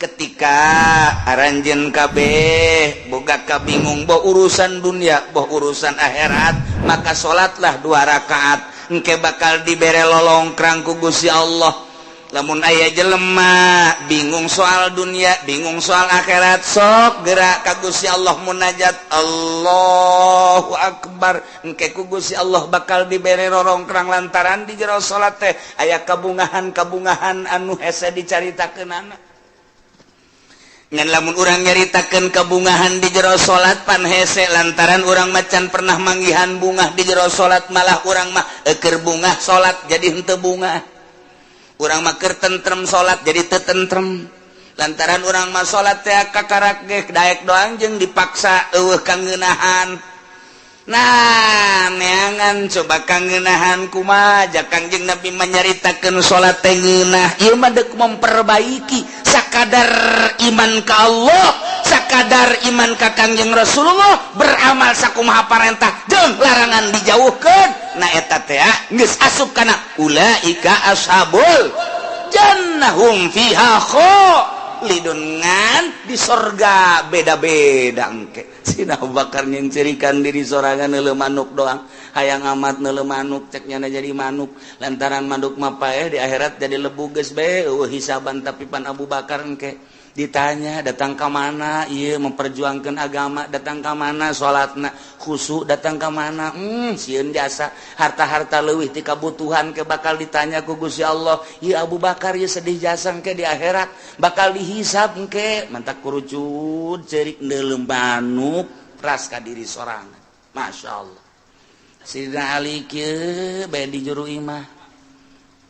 ketika aranjeun kabeh boga kabingung boh urusan dunia boh urusan akhirat maka salatlah 2 rakaat engke bakal dibere lolongkrang ku Gusti Allah. Lamun aya jelema bingung soal dunia bingung soal akhirat sok gerak ka Gusti Allah munajat Allahu Akbar engke ku Gusti Allah bakal dibere rorongkrang lantaran di jero salat teh aya kabungahan anu hese dicaritakeunana. Ngan lamun urang nyaritakeun kabungahan di jero salat pan hese lantaran urang macan pernah manggihan bunga di jero salat malah urang mah keur bungah salat jadi henteu bunga. Urang mah keur tentrem salat jadi teu tentrem. Lantaran urang mah salat teh kakarak ge daek doang jeung dipaksa eueuh kangeunahan. Nah, neangan coba kangeunahan kumaha jak Kangjeng Nabi menyaritakeun salat teh ngeunah. Ieu mah deuk memperbaiki sakadar iman ka Allah, sakadar iman ka Kangjeng Rasulullah, beramal sakumaha parentah jeung larangan dijauhkeun. Nah eta teh geus asup kana ulaika ashabul jannah hum fiha khalidun ngan di sorga beda-beda engke. Sina Abu Bakar nyencirikan diri sorangan neuleuh manuk doang. Hayang amat neuleuh manuk cek nyana jadi manuk. Lantaran manuk mah paeh di akhirat jadi lebu geus bae eueuh hisaban tapi pan Abu Bakar engke ditanya datang ka mana ieu memperjuangkeun agama datang ka mana salatna khusyuk datang ka mana sieun jasa harta-harta leuwih ti kabutuhan ke bakal ditanya ku Gusti Allah ieu Abu Bakar ieu sedih jasa engke di akhirat bakal dihisab engke mantak kurucut ceurik neuleuh manuk ras ka diri sorangan. Masyaallah. Sidina Ali kieu bae di juru imah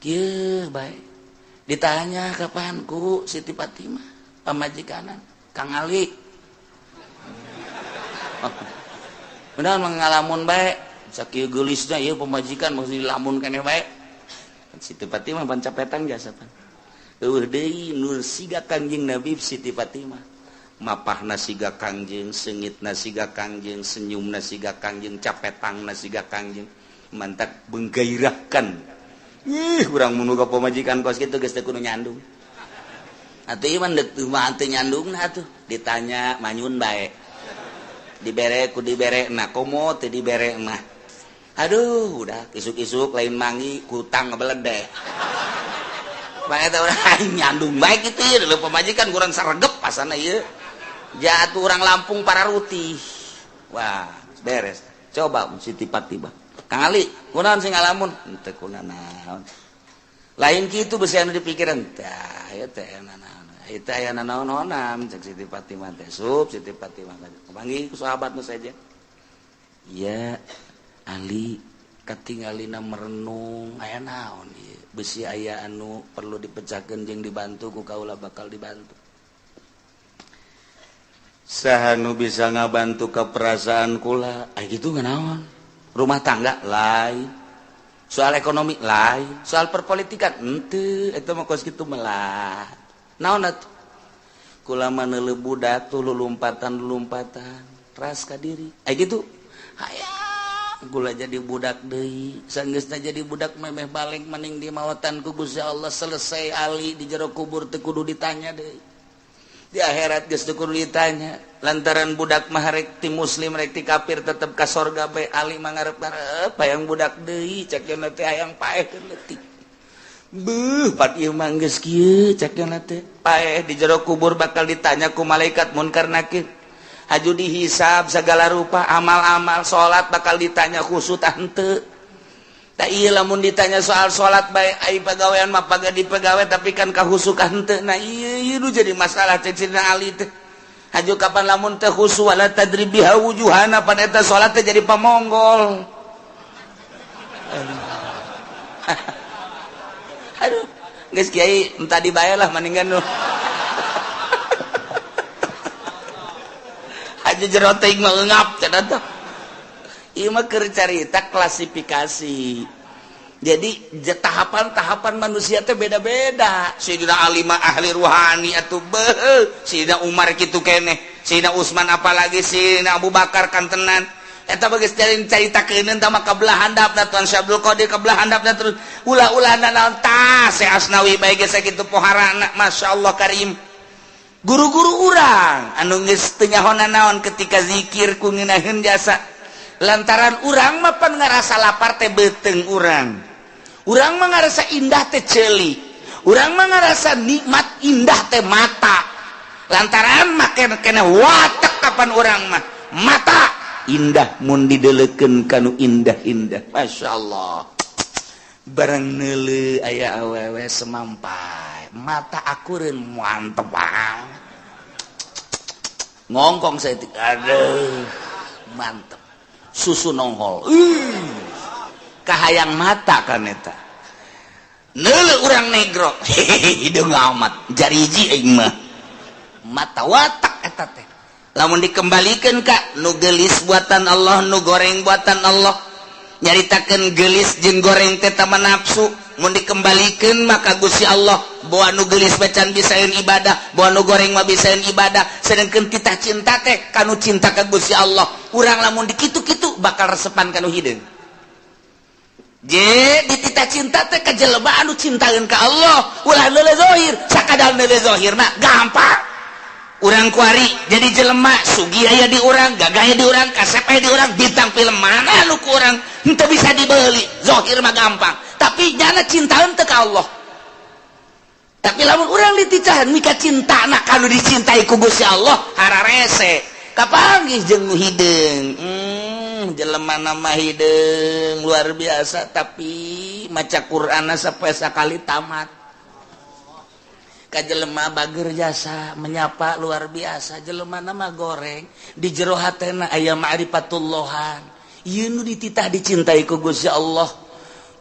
kieu bae ditanya kapan ku Siti Fatimah pamajikanan Kang Ali benar mengalamun bae sakieu geulisna ieu pamajikan maksud dilamun keneh bae Siti Fatimah pan capetang jasa pan eueuh deui nur siga Kangjeng Nabi Siti Fatimah mapahna siga Kangjeng seungitna siga Kangjeng senyumna siga Kangjeng capetangna siga Kangjeng mantak benggairahkan urang mun ka pamajikan kos kitu geus teu kudu nyandung. Atuh ieu mah deuk teu mah teu nyandungna atuh ditanya manyun bae. Dibere ku diberena komo teu dibere mah. Aduh udah isuk-isuk lain mangi kutang ngebeledek. Bae eta urang nyandung bae kitu ieu leuh pamajikan kurang saregep pasana ieu. Ja atuh urang Lampung Pararuti. Wah, beres. Coba Siti Fatimah. Kang Ali, kunaon sing ngalamun? Teu kunaon. Lain kitu besi anu dipikiran tah ieu teh eta aya naon-naonan cek Siti Fatimah teh sup Siti Fatimah kepanggih ku sahabatna saja. Iya Ali katingalina merenung aya naon ieu besi aya anu perlu dipecahkeun jeung dibantu ku kaula bakal dibantu. Saha nu bisa ngabantu ka perasaan kula aya kitu nganaon rumah tangga lain soal ekonomi lain soal perpolitikan henteu eta mah kos kitu melah naon atuh kula mah neuleuh budak tuh lulumpatan ras ka diri aya kitu hayang kula jadi budak deui saenggeusna jadi budak memeh balik mending dimawatan ku Gusti Allah selesai Ali di jero kubur teu kudu ditanya deui di akhirat geus teu kudu ditanya lantaran budak mah rek ti muslim rek ti kafir tetep ka sorga bae Ali mah ngarep-ngarep hayang budak deui cek cenah teh hayang paehkeun leutik beuh pat ieu mah geus kieu cek cenah teh paeh di jero kubur bakal ditanya ku malaikat munkar nakir haju dihisab segala rupa amal-amal salat bakal ditanya khusyuk tah henteu tah ieu lamun ditanya soal salat bae ai pagawean mah pagadi pagawe tapi kan kahusyuk henteu nah ieu nu jadi masalah cek Sidina Ali teh haju kapan lamun teh khusyuk wala tadribiha wujuhana pada eta salat teh jadi pamonggol. Aduh, geus kiai entah dibae lah maninggan nu. Haju jero teuing mah eungap cenah teh. Ieu mah keur carita klasifikasi. Jadi tahapan-tahapan manusia teh beda-beda. Sayyidina Ali mah ahli ruhani atuh beuh. Sayyidina Umar kitu keneh. Sayyidina Utsman apalagi Sayyidina Abu Bakar kantenan. Eta geus caritakeun tah mah kabelah handapna Tuan Syekh Abdul Qadir kabelah handapna terus ulah-ulahna naon tah Syekh Asnawi bae geus sakitu poharana masyaallah karim. guru-guru urang anu geus teu nyahona naon ketika zikir ku ngeunaheun jasa lantaran urang mah pan ngarasa lapar teh beuteung urang mah ngarasa indah teh ceuli urang mah ngarasa nikmat indah teh mata lantaran make kena watek kapan urang mah mata indah mun dideleukeun kanu indah-indah masyaallah barang neuleu aya awewe semampai mata akureun mantep banget ngongkong saeutik aduh mantep susu nonghol kahayang mata kan eta neuleu urang negro hidung amat jariji aing mah mata watak eta teh lamun dikembalikan ka nu geulis buatan Allah nu goreng buatan Allah nyaritakeun geulis jeung goreng teh tama nafsu mun dikembalikan maka Gusti Allah bawa nu geulis bacan bisaeun ibadah bawa nu goreng mah bisaeun ibadah sedengkeun titah cinta teh kanu cinta ka Gusti Allah urang lamun dikitu-kitu bakal resepan kanu hideung je di titah cinta teh ka jelema anu cintaeun ka Allah ulah leuleuh zahir sakadar leuleuh zahir mah gampang urang kuari jadi jelema sugi aya di urang gagah aya di urang kasep aya di urang bintang film mana lu ku urang henteu bisa dibeuli zahir mah gampang tapi nyana cintaeun teh ka Allah tapi lamun urang diticahan mika cintana kanu dicintai ku Gusti Allah hararese kapanggih jeung nu hideung jelema nama hideung luar biasa tapi maca Qur'anna sapoe sakali tamat ka jelema bager jasa menyapa luar biasa jelema nama goreng di jero hatena aya ma'rifatullohan ieu nu dititah dicintai ku Gusti Allah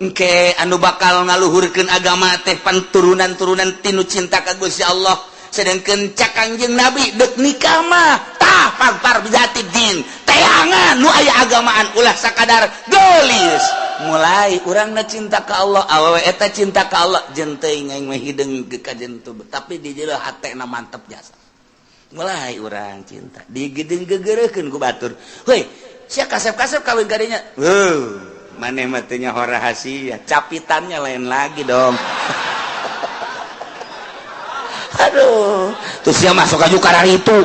engke anu bakal ngaluhurkeun agama teh panturunan-turunan tinu cinta ka Gusti Allah sedengkeun cak Kangjeng Nabi deuk nikah mah tah pagpar bijati din teangan nu aya agamaan ulah sakadar geulis mulai urangna cinta ka Allah awewe eta cinta ka Allah jeung teuing aing mah hideung ka jentu tapi di jero hatena mantep jasa mulai urang cinta digedeung geugeureukkeun ku batur heuy sia kasep-kasep kawin ka dinya maneh mah teu nyaho rahasia capitannya lain lagi dong aduh terus sia masuk aju ka itu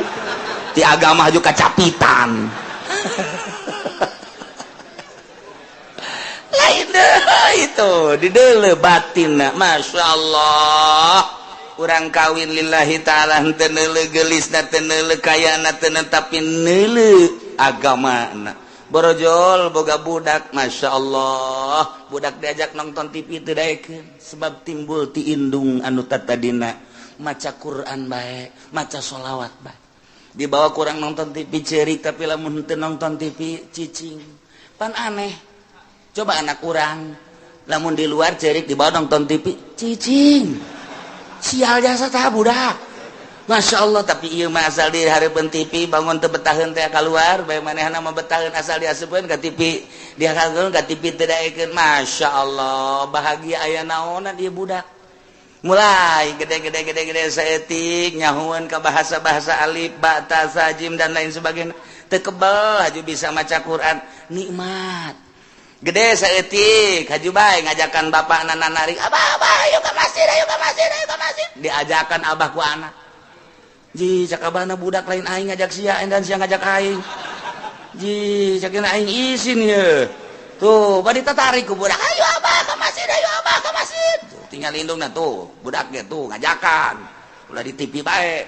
ti agama aju ka capitan itu dideuleu batinna masyaallah urang kawin lillahi taala henteu neuleu geulisna teu neuleu kayana teu tapi neuleu agamana borojol boga budak masyaallah budak diajak nonton TV teu daekeun sebab timbul ti indung anu tatadina maca Quran bae maca sholawat bae dibawa kurang nonton TV ceurik tapi lamun henteu nonton TV cicing pan aneh coba anak kurang lamun di luar cerik dibawa nonton TV cicing sial jasa tah budak Masya Allah tapi ieu mah asal di hareupeun TV bangun teu betaheun teh keluar bae manehna mah betaheun asal diasupkeun ka TV dia kageun ka TV teu daekeun Masya Allah bahagia aya naonna ieu budak mulai gede saeutik nyahueun ka bahasa-bahasa alif ba ta sa jim dan lain sebagainya teu kebal haju bisa maca Quran nikmat gede saeutik haju bae ngajakan bapak nanarik abah ayo ka masjid diajakan abah ku anak ji cak abahna budak lain aing ngajak sia dan sia ngajak aing ji cakeun aing izin ye tuh bari tertarik ku budak ayo abah ka masjid tuh, tinggal lindungna tuh budak ge tuh ngajakan ulah di TV bae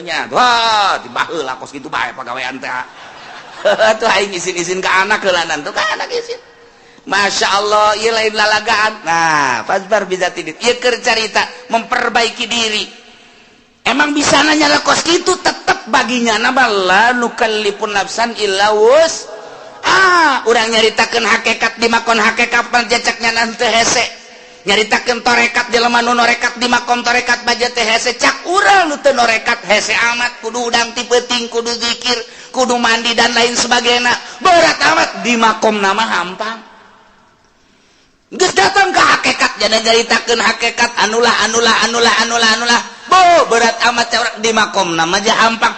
nya wah tibaheul kos kitu bae pagawean teh tuh aing izin ka anak heulanan tuh ka anak izin Masya Allah, iya lain lalagaan. Nah, fasbar bizati din. Iya keur carita memperbaiki diri. Emang bisa nanya kos gitu tetap baginya nambah la nukallifun nafsan illa wus. Urang nyaritakeun hakikat di makon hakikat panjacaknya nanti hese. Nyaritakeun torekat jelema nu norekat di makom torekat baja teh hese cak urang nu teu norekat hese amat kudu udang ti peuting kudu zikir kudu mandi dan lain sebagainya. Berat amat di makom nama hampang. Geus datang ke hakikat jangan nyaritakeun hakikat anulah bo berat amat orang di makom nama aja hampang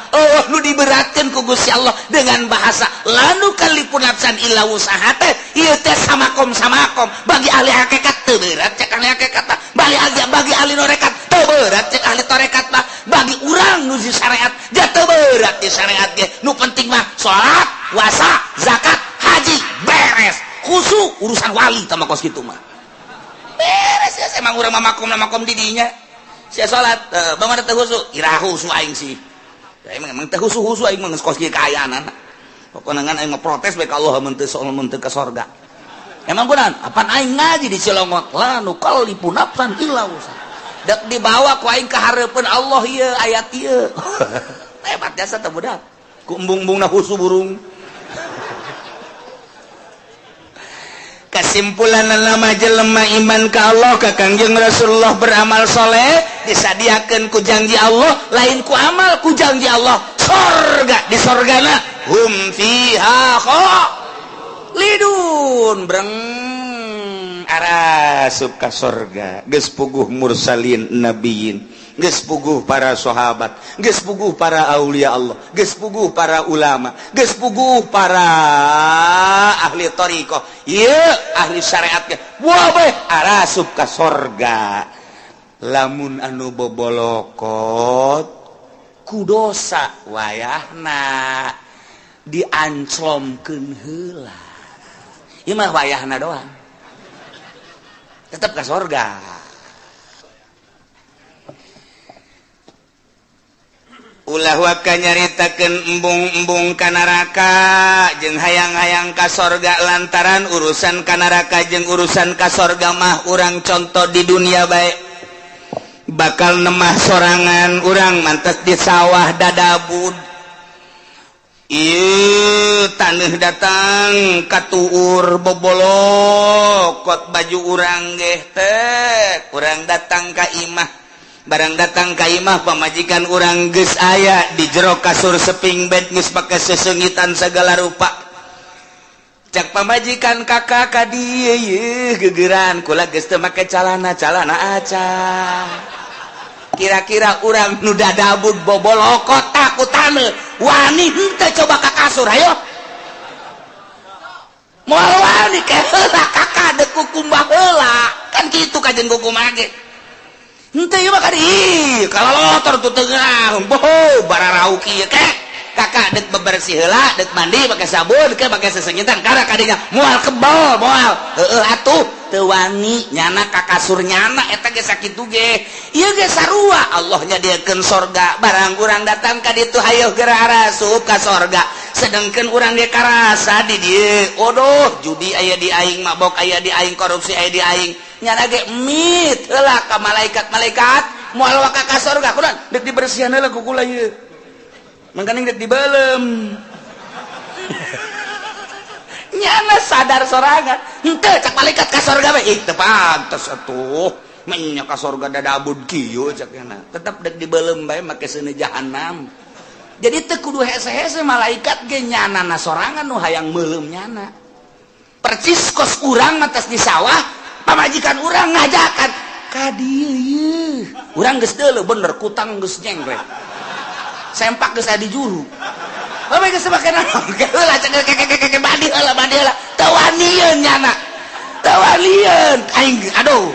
nu diberatkeun ku Gusti Allah dengan bahasa lanu kalipun nafsan illa wusahate ieu teh samakom bagi ahli hakikat teu berat cek ahli hakikat bagi ahli norekat teu berat cek ahli torekat bagi urang nu si syariat jatuh berat di syariat ge nu penting mah salat puasa zakat haji beres khusyuk urusan wali tama kos kitu mah beres ya emang urang mah makom di dinya sia salat bangana teh khusyuk ira khusyuk aing sih emang teh khusyuk aing mah kos kieu kaayaan pokona ngan aing mah protes bae ka Allah mun teu ka surga emang kunaon apan aing ngaji di Cilongot la nu qallipu nafsan illa usa dak dibawa ku aing ka hareupeun Allah ieu ayat ieu hebat jasa teh budak ku embung-embungna husu burung kesimpulan nama jelema iman ka Allah ka Kangjeng Rasulullah beramal soleh disadiakeun ku janji Allah lain ku amal ku janji Allah surga di surgana hum fiha khalidun breng arasup ka surga geus puguh mursalin nabiyin geus puguh para sahabat geus puguh para aulia Allah geus puguh para ulama geus puguh para ahli thariqah ieu ahli syariat ge wabeh arasup ka surga lamun anu bobolokot ku dosa wayahna dianclomkeun heula ieu mah wayahna doang tetap ke surga ulah waka nyaritakeun embung-embung ka neraka jeung hayang-hayang ka surga lantaran urusan ka neraka jeung urusan ka surga mah urang contoh di dunia bae bakal nemah sorangan urang mantes di sawah dadabud ieu taneuh datang katuur bobolokot baju urang ge teh urang datang ka imah barang datang ka imah pamajikan urang geus aya di jero kasur seping bed geus pake sesengitan segala rupa cak pamajikan kakak ka dieu yeuh geugeran kula geus teu make calana aca kira-kira urang nu dadabud bobolokot takutane wani henteu coba ka kasur ayo moal wani ke heula kakak deuk kukumbah heula kan kitu kajen kukumbah ge henteu ieu mah kadi kalolotor tu teu geurang boh bararau kieu ke kakak deuk bebersih heula deuk mandi pake sabun ke pake sesengitan karena kadinya moal kebal moal heueuh atuh teu wani nyana ka kasur nyana eta ge sakitu ge ieu ge sarua Allah nyadiakeun sorga barang urang datang ka ditu hayu geura arasup ka sorga sedengkeun urang ge karasa di dieu odoh judi aya di aing mabok aya di aing korupsi aya di aing nyana ge mit heula ka malaikat moal waka ka sorga kunaon deuk dibersihan heula ku kula ieu mangkana deuk dibeulem nyana sadar sorangan henteu cak malaikat ka sorga we ih teu pantes atuh nya ka sorga dadabud kieu cak nya tetep deuk dibeulem bae make seuneu jahanam jadi teu kudu hese-hese malaikat ge nyanana sorangan nu hayang meulem nyana percis kos urang matas di sawah pamajikan urang ngajakan ka dieu yeuh urang geus deuleu bener kutang geus nyengret sempak geus adi juru bae geus make naon heula cek badi heula teu wanieun nyana teu wanieun aing aduh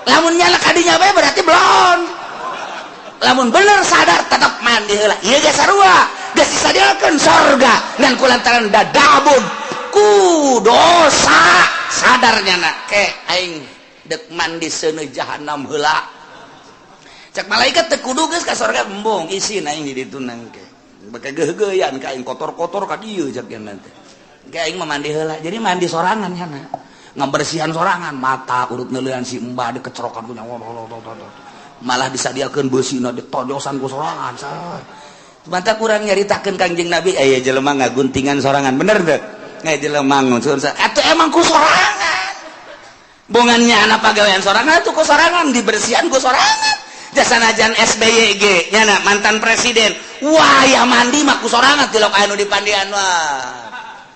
lamun nyana kadinya bae berarti belum lamun bener sadar tetep mandi heula ieu ge sarua geus disadiakeun surga ngan kulantaran dadabun ku dosa sadar nyana ke aing deuk mandi seuneu jahanam heula cek malaikat teu kudu geus ka surga embung isin aing di ditu nangke baka geuh-geuyan ka aing kotor-kotor ka dieu cek yen teh ge aing mah mandi heula jadi mandi sorangan nyana ngabersihan sorangan mata urut neuleuan si embah dikecrokan ku nyawa malah disadiakeun beusina ditojosan ku sorangan sah mantap kurang nyaritakeun Kangjeng Nabi aya jelema ngaguntingan sorangan bener teu aya jelema ngurus atuh emang ku sorangan bongannya anak pagawean sorangan atuh ku sorangan dibersihan ku sorangan jasanajan SBY ge nyana mantan presiden wayah mandi mah ku sorangan tilok anu dipandian wah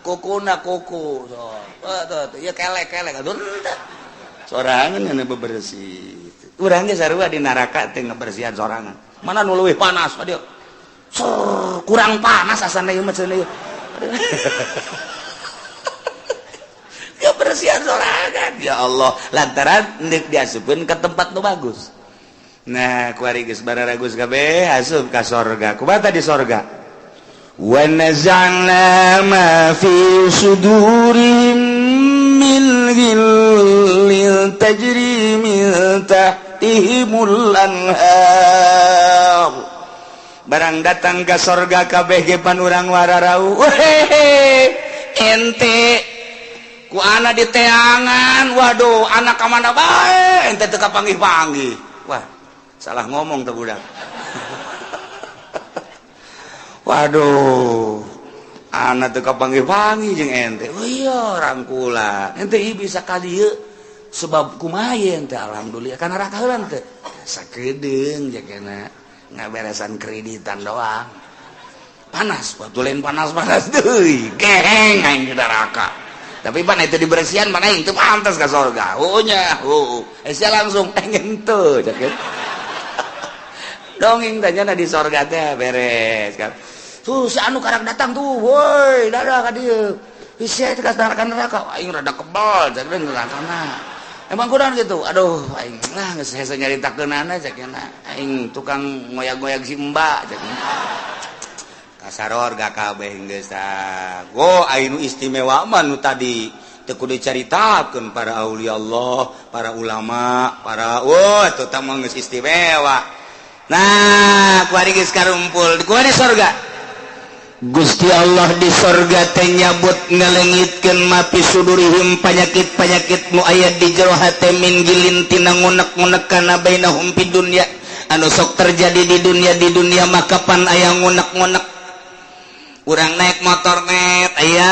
kukuna kuku so tuh ya kelek aduh sorangan anu bebersih urang ge sarua di neraka teh ngabersihan sorangan mana nu leuwih panas dia kurang panas asana ieu mah cenah ya bersihan sorangan ya Allah lantaran neuk diasupkeun ke tempat nu bagus Nah kuari geus bararagus kabeh asup ka sorga kumaha di sorga wa nazalna ma fi sudurihim min ghillin tajri min tahtihimul anhar barang datang ka sorga kabeh ge pan urang wararau ente ku anak di teangan waduh anak ka mana bae ente teu kapanggih-panggih wah salah ngomong tuh budak waduh anak teu kapanggih-panggih jeung ente oh iya rangkula ente ieu bisa ka dieu sebab kumaha ente alhamdulillah kana raka heula teh sakedeung jakena ngaberesan kreditan doang panas waktu lain panas-panas deui geheng aing di neraka tapi pan itu dibersihan mana aing teu pantes ka surga nya sia langsung pengen teu cek dongeng tanya di surga teh beres kan tuh si anu karak datang tuh woi dadah ka dieu bisa teh ka neraka aing rada kebal cek nerakana emang kurang gitu aduh aing lah geus hese nyaritakeunana cek aing tukang ngoyak-ngoyak si mbak cek kasaror gak kabeh geus go ainu istimewa mah nu tadi teu kudu dicaritakeun para aulia Allah para ulama para eta teh mah geus istimewa nah kuari geus karumpul kuari surga Gusti Allah di surga teh nyabut ngalengitkeun ma fi sudurihim panyakit-panyakit nu aya di jero hate min gilin tina ngunek-ngunek kana bainahum fid dunya anu sok terjadi di dunia mah kapan aya ngunek-ngunek urang naik motor net aya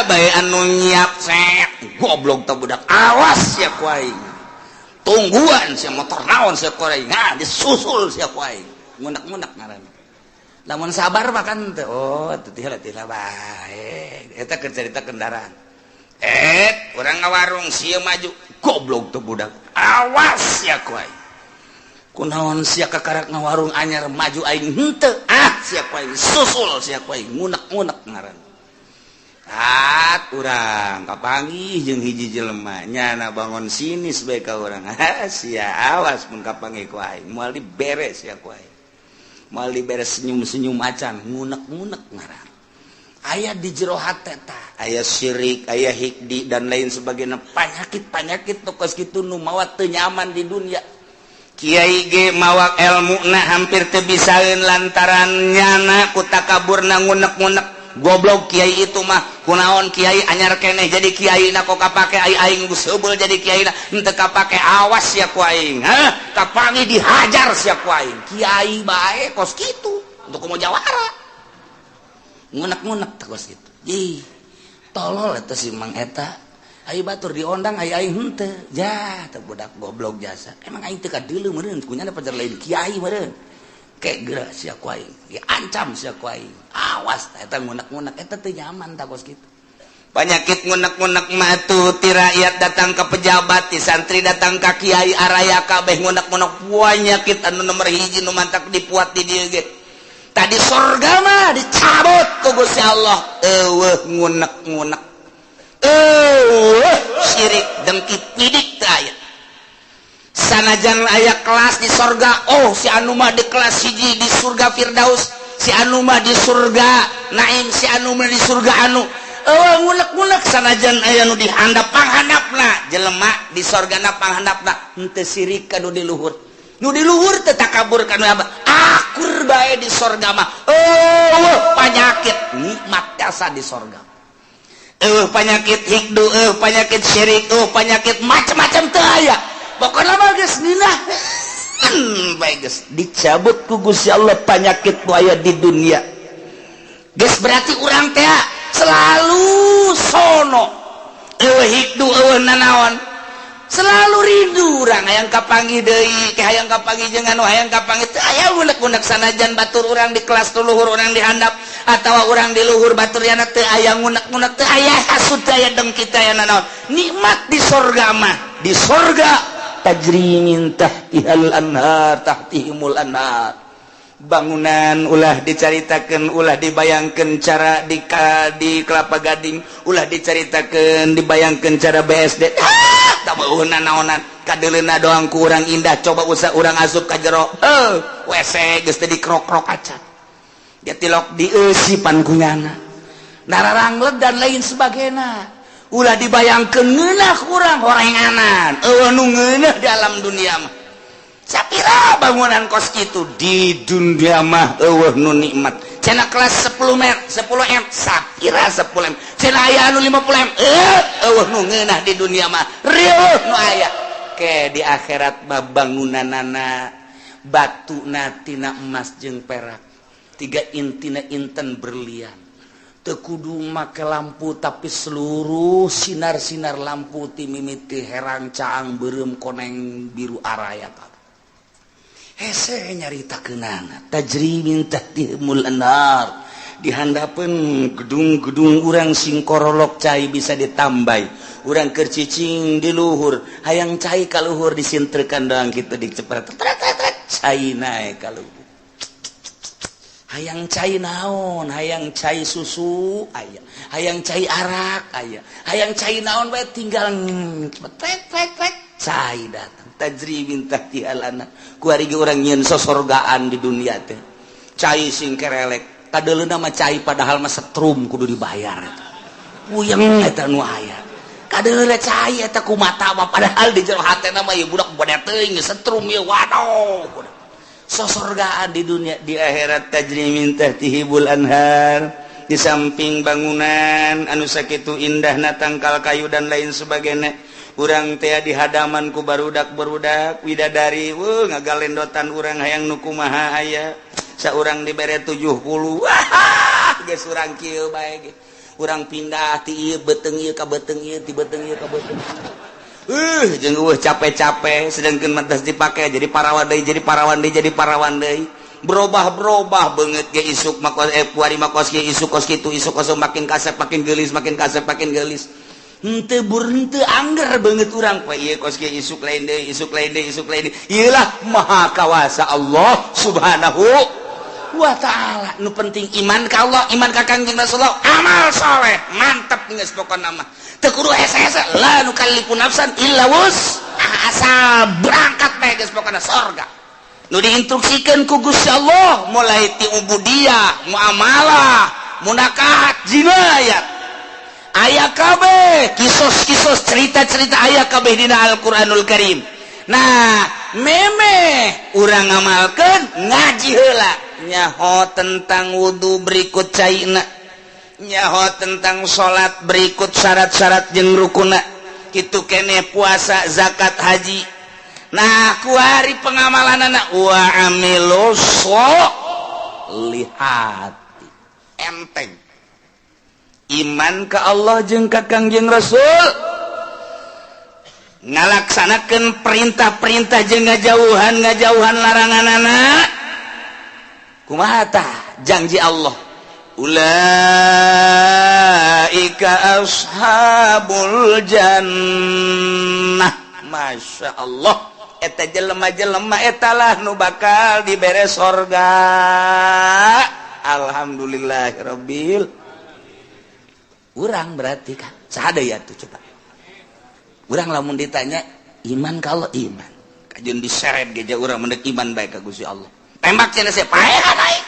bae anu nyiap set goblok teh budak awas ya ku aing tungguan sia motor naon sia ku aing nah disusul sia ku aing ngunek-ngunek ngaranna lamun sabar mah kan teh oh teu tihela bae eta keur carita kendaraan urang ngawarung sia maju goblok teh budak awas ya ku aing kunaon sia kakarak ngawarung anyar maju aing henteu sia ku aing susul sia ku aing ngunek-ngunek ngaran urang kapanggih jeung hiji jelema nyana bangun sinis bae ka urang sia awas mun kapanggih ku aing moal diberes sia ku aing moal diberes senyum-senyum macan ngunek-ngunek ngaran aya di jero hate tah aya syirik aya hikdi dan lain sebagainya penyakit-penyakit tokos kitu nu mawa teu nyaman di dunia kiai ge mawa ilmuna hampir teu bisaeun lantaran nyana ku takaburna ngunek-ngunek goblok kiai itu mah kunaon kiai anyar keneh jadi kiai na kok kapake aing geus heubeul jadi kiai na henteu kapake awas sia ku aing kapangi dihajar sia ku aing kiai bae kos kitu untuk mau jawara ngunek-ngunek kos kitu ih tolol eta si mang eta ai batur diondang ai aing henteu jah teh budak goblok jasa emang aing teu kadeuleu meureun kunyana pajar lain kiai meureun kayak geura sia ku aing diancam sia ku aing awas eta ngunek-ngunek eta teu nyaman tah kos kitu penyakit ngunek-ngunek mah tuh ti rakyat datang ke pejabat ti santri datang ka kiai araya kabeh ngunek-ngunek penyakit anu nomor hiji nu mantak dipuat di dieu ge tadi surga mah dicabut ku Gusti Allah ngunek-ngunek syirik dengki pidik teh aya sanajan aya kelas di surga si anu mah di kelas hiji di surga Firdaus si anu mah di surga Naim si anu mah di surga anu ngunek-ngunek sanajan aya nu dihandap panghandapna jelema di surgana panghandapna henteu sirik ka nu di luhur teh takabur ka nu akur bae di surga mah penyakit nikmat jasa di surga penyakit hikdu penyakit syirik penyakit macam-macam teu aya pokoknya mah geus ninah bae geus dicabut ku Gusti Allah penyakit nu aya di dunia geus berarti urang teh selalu sono hikdu nanaon selalu rindu urang hayang kapanggih deui ke hayang kapanggih jeung anu hayang kapanggih teu aya unek-unek sanajan batur urang di kelas tu luhur urang dihandap atawa urang di luhur baturna teu aya unek-unek teu aya hasud teu aya dengki teu aya nanaon nikmat di surga mah di surga tajri min tahtihal anhar tahtihimul anhar bangunan ulah dicaritakeun ulah dibayangkeun cara di Kelapa Gading ulah dicaritakeun dibayangkeun cara BSD naonan kadelena doang kurang indah coba usah urang asup ka jero WC geus teh dikrok-krok acan dia tilok dieusipan kunyana nararanglet dan lain sebagainya ulah dibayangkeun ngeunah kurang horenganan nu ngeunah di alam dunia mah sapira bangunan kos kitu di dunia mah eueuh nu nikmat cenah kelas 10 M sapira 10 M cenah aya anu 50 M eueuh nu ngeunah di dunia mah rieuh nu aya ke di akhirat mah bangunanana batuna tina emas jeung perak tiga intina inten berlian teu kudu make lampu tapi seluruh sinar-sinar lampu ti mimiti herang caang beureum koneng biru araya hese nyaritakeunana tajri min tahtihimul anar di handapeun gedung-gedung urang sing korolok cai bisa ditambai urang keur cicing di luhur hayang cai ka luhur disintrekan doang kitu dicepret cai nae ka luhur hayang cai naon hayang cai susu aya hayang cai arak aya hayang cai naon bae tinggal trek cai datang tajri min tahtihal ana ku ari ge urang nyieun sosorgaan di dunia teh cai sing kerelek kadeleuna mah cai padahal mah setrum kudu dibayar puyeng eta nu aya kadeleuna cai eta ku mata mah padahal di jero hatena mah ieu budak bade teuing setrum ieu waduh sosorgaan di dunia di akhirat tajri min tahtihibul anhar di samping bangunan anu sakitu indahna tangkal kayu dan lain sebagainya urang teh di hadaman ku barudak-barudak widadari ngagalendotan urang hayang nu kumaha aya saurang dibere 70 wah geus urang kieu bae ge urang pindah ti ieu beteung ieu ka beteung ieu ti beteung ieu ka beteung jeung capek-capek sedangkeun mantas dipake jadi parawan deui berubah beungeut ge isuk makos puari makos ge isuk kos kitu isuk kos makin kasep makin geulis henteu henteu angger beungeut urang poe ieu kos ge isuk lain deui ieu lah maha kawasa Allah subhanahu wa ta'ala nu penting iman ka Allah iman ka Kangjeng Rasulullah amal saleh mantep geus pokona mah teu kudu hese-hese la nukallifu nafsan illa asal berangkat bae geus pokona surga nu diinstruksikeun ku Gusti Allah mulai ti ubudiyah muamalah munakahat jinayat aya kabeh kisos-kisos cerita-cerita aya kabeh dina Al-Qur'anul Karim nah memeh urang ngamalkeun ngaji heula nyaho tentang wudu berikut caina nyaho tentang salat berikut syarat-syarat jeung rukunna kitu kene puasa zakat haji nah ku hari pengamalanana wa amilus solihati enteng iman ka Allah jeung ka Kangjeng Rasul ngalaksanakeun perintah-perintah jeung ngajauhan laranganana kumaha tah janji Allah ulaika ashabul jannah masya Allah eta jelema-jelema eta lah nu bakal dibere sorga alhamdulillahirabbil urang berarti kan sadaya tuh coba urang lamun ditanya iman kalau iman kajian diseret geja urang mendek iman baik ka Gusti Allah tembak cenah saya paehan naik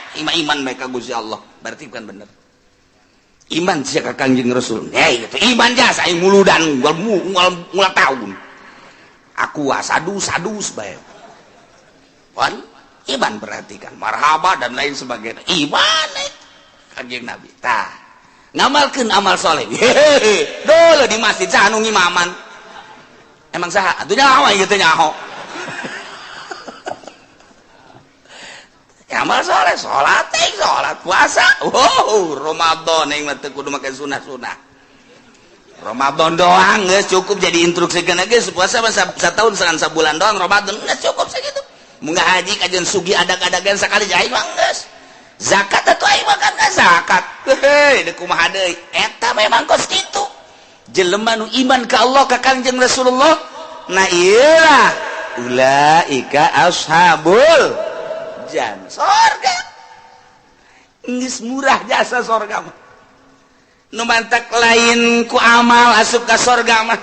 iman baik ka Gusti Allah berarti kan bener iman sia ka Kangjeng Rasul gitu iman jasa aing muludan mual tahun aku sadus bae wan iman berarti kan marhaba dan lain sebagainya iman Kangjeng Nabi tah ngamalkeun amal soleh dole di masjid saha nu ngimaman emang saha atuh nyaho ieu teh nyaho amal soleh salat puasa Ramadan yang mah teu kudu make sunah-sunah Ramadan doang geus cukup jadi instruksikeun geus puasa mah satahun segan sabulan doang Ramadan geus cukup sakitu mun haji kajian sugi adag-adagan sakali jai mah geus zakat atuh aing mah kan zakat deuk kumaha deui eta memang kos kitu jelema nu iman ka Allah ka Kangjeng Rasulullah nah ieu lah ulaika ashabul sorga geus murah jasa sorga mah nu mantak lain ku amal asup ka sorga mah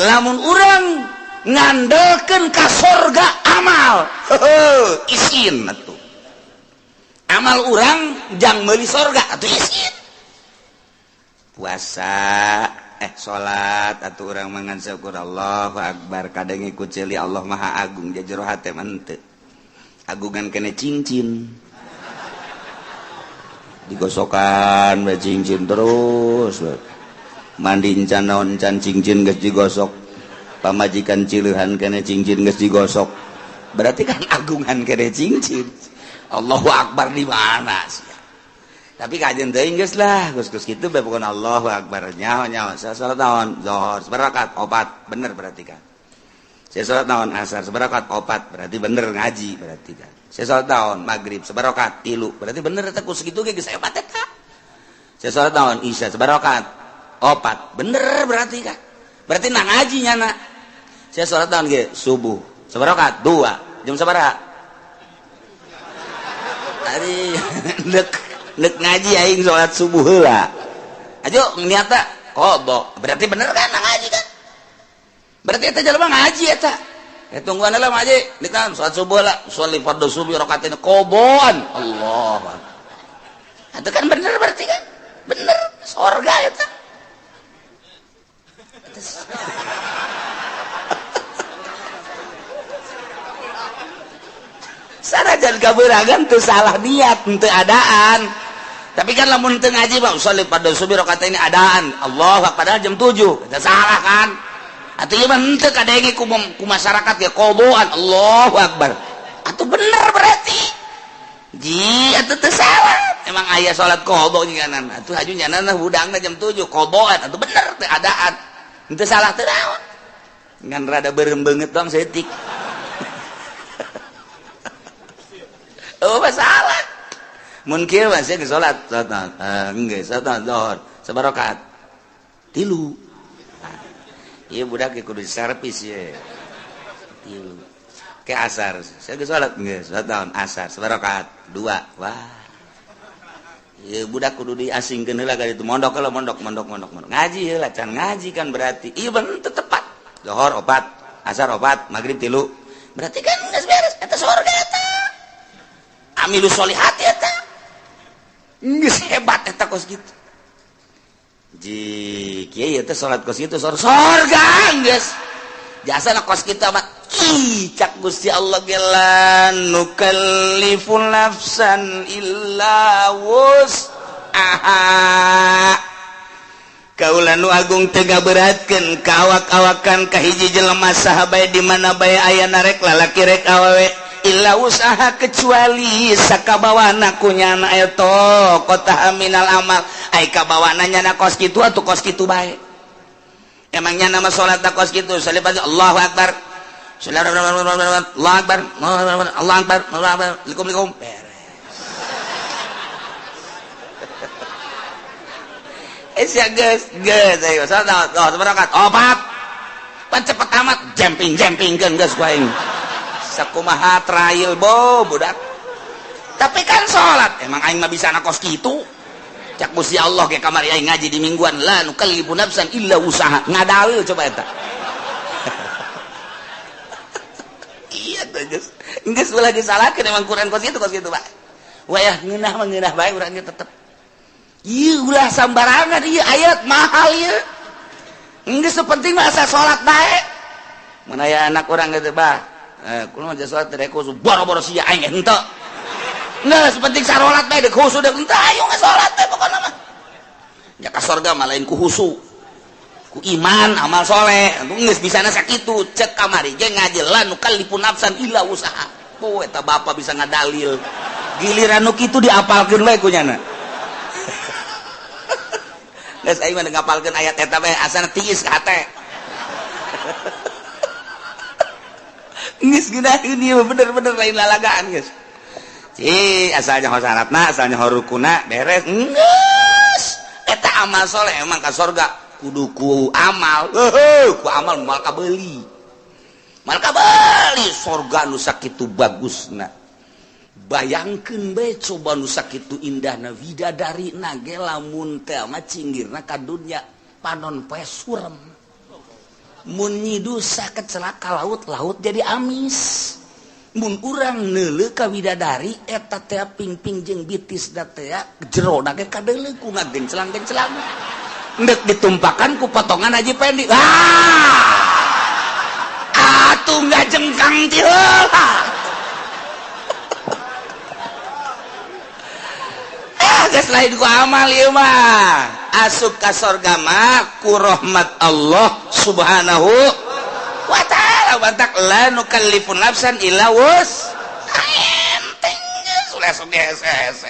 lamun urang ngandalkeun ka sorga amal isin atuh amal urang jang meuli sorga atuh isin puasa salat atuh urang mangan syukur Allahu akbar kadang ikut celi Allah maha agung jajero hate manteu agungan kene cincin digosokan we cincin terus mandi can naon can cincin geus digosok pamajikan cileuhan kene cincin geus digosok berarti kan agungan kene cincin Allahu akbar di mana sih tapi kajian teuing geus lah geus kitu bae pokona Allahu akbar nyaho salat naon zuhur sabarakat 4 bener berarti kan saya salat naon asar sabarakat 4 berarti bener ngaji berarti kan saya salat naon maghrib sabarakat 3 berarti bener eta ku sakitu ge geus hebat eta saya salat naon isya sabarakat 4 bener berarti kan berarti na ngaji nyana saya salat naon ge subuh sabarakat 2 jam sabaraha ari nek ngaji aing salat subuh heula ajo niatna qada berarti bener kan ngaji kan berarti eta jalma ngaji eta tungguan heula ngaji nek salat subuh lah sholli fardhu subuh rakaatain qobon Allah eta kan bener berarti kan bener surga eta sarajan kabeuragan teu salah niat teu adaan tapi kan lamun teu ngaji mah sholli fardhu subuh rakaatain adaan Allah padahal jam 7 eta salah kan atuh ieu mah henteu kadenge ku masyarakat ge qodoan Allahu akbar atuh bener berarti ji atuh teu salah emang aya salat qodo nyanana atuh haju nyanana hudangna jam 7 qodoan atuh bener teu adaan henteu salah teu naon ngan rada beureum beungeut dong setik oh masalah mun kieu mah sia salat enggeus salat zuhur sabarakat 3 ieu budak kudu diservis ye ieu ke asar saya geus salat geus salat asar sabarakat 2 wah ieu budak kudu diasingkeun heula ka ditu mondok heula mondok ngaji heula can ngaji kan berarti ieu bener tepat zuhur 4 asar 4 maghrib 3 berarti kan geus beres eta surga eta amilus solihat eta geus hebat eta kos kitu ji kieu teh salat kos kitu surga geus jasana kos kita mah cak Gusti Allah gelan nukallifu nafsan illa wus'aha kaula nu agung teu ngaberatkeun ka awak-awakan ka hiji jelema saha bae di mana bae aya rek lalaki rek awewe illa usaha kecuali sakabawana kunyana eta qota minal amal ai kabawana nyana kos kitu atuh kos kitu bae emangnya nama salat kos kitu salibati Allahu akbar Allahu akbar Allahu akbar Assalamualaikum sia geus ayo salat sabarakat 4 pan cepet amat jumpingkeun geus ku aing sakumaha trail budak tapi kan salat emang aing mah bisa na kos kitu cak Gusti Allah ke kamari aing ngaji di mingguan la nukallifu nafsan illa usaha ngadalil coba eta iya teh geus ulah disalahkeun emang Quran kos kitu Pak wayah ngeunah mah ngeunah bae urang ge tetep ieu ulah sambarangan ieu ayat mahal ieu geus penting mah asa salat bae mun aya anak urang ge bah kulo mah salat teh khusus boro-boro sia aing henteu. Geus penting salat bae dek khusus dek henteu ayo salat teh pokona mah. Ya ka surga mah lain ku husu. Ku iman amal soleh. Geus bisana sakitu cek kamari ge ngaji la nukallifu nafsan illa usaha. Oh eta bapa bisa ngadalil. Giliran nu kitu diapalkeun bae ku nyana. Geus aing mah ngapalkeun ayat eta bae asana tiis ka hate. Geus geunaheun ieu bener-bener lain lalagaan geus. Asalnya syaratna, asalnya rukuna beres. Geus. Eta amal soleh emang ka surga kudu ku amal. Ku amal mal kabeuli. Mal kabeuli surga nu sakitu bagusna. Bayangkeun bae coba nu sakitu indahna widadarina ge lamun teh mah cinggirna ka dunya panon poe surem. Munyidu sakit celaka laut jadi amis. Mun urang neuleuh ka widadari eta teh pingping jeung bitis da teh jero na ge kadeuleuh ku ngagenclang-genclang. Endek ditumpakan ku potongan Haji Pendi. Atuh ngajengkang ti heula. Geus lain ku amal ieu mah. Asup ka sorga mah ku rahmat Allah Subhanahu wa ta'ala. Bantak la nukallifun nafsan illa wus. Enteng geus ulah sok hese-hese.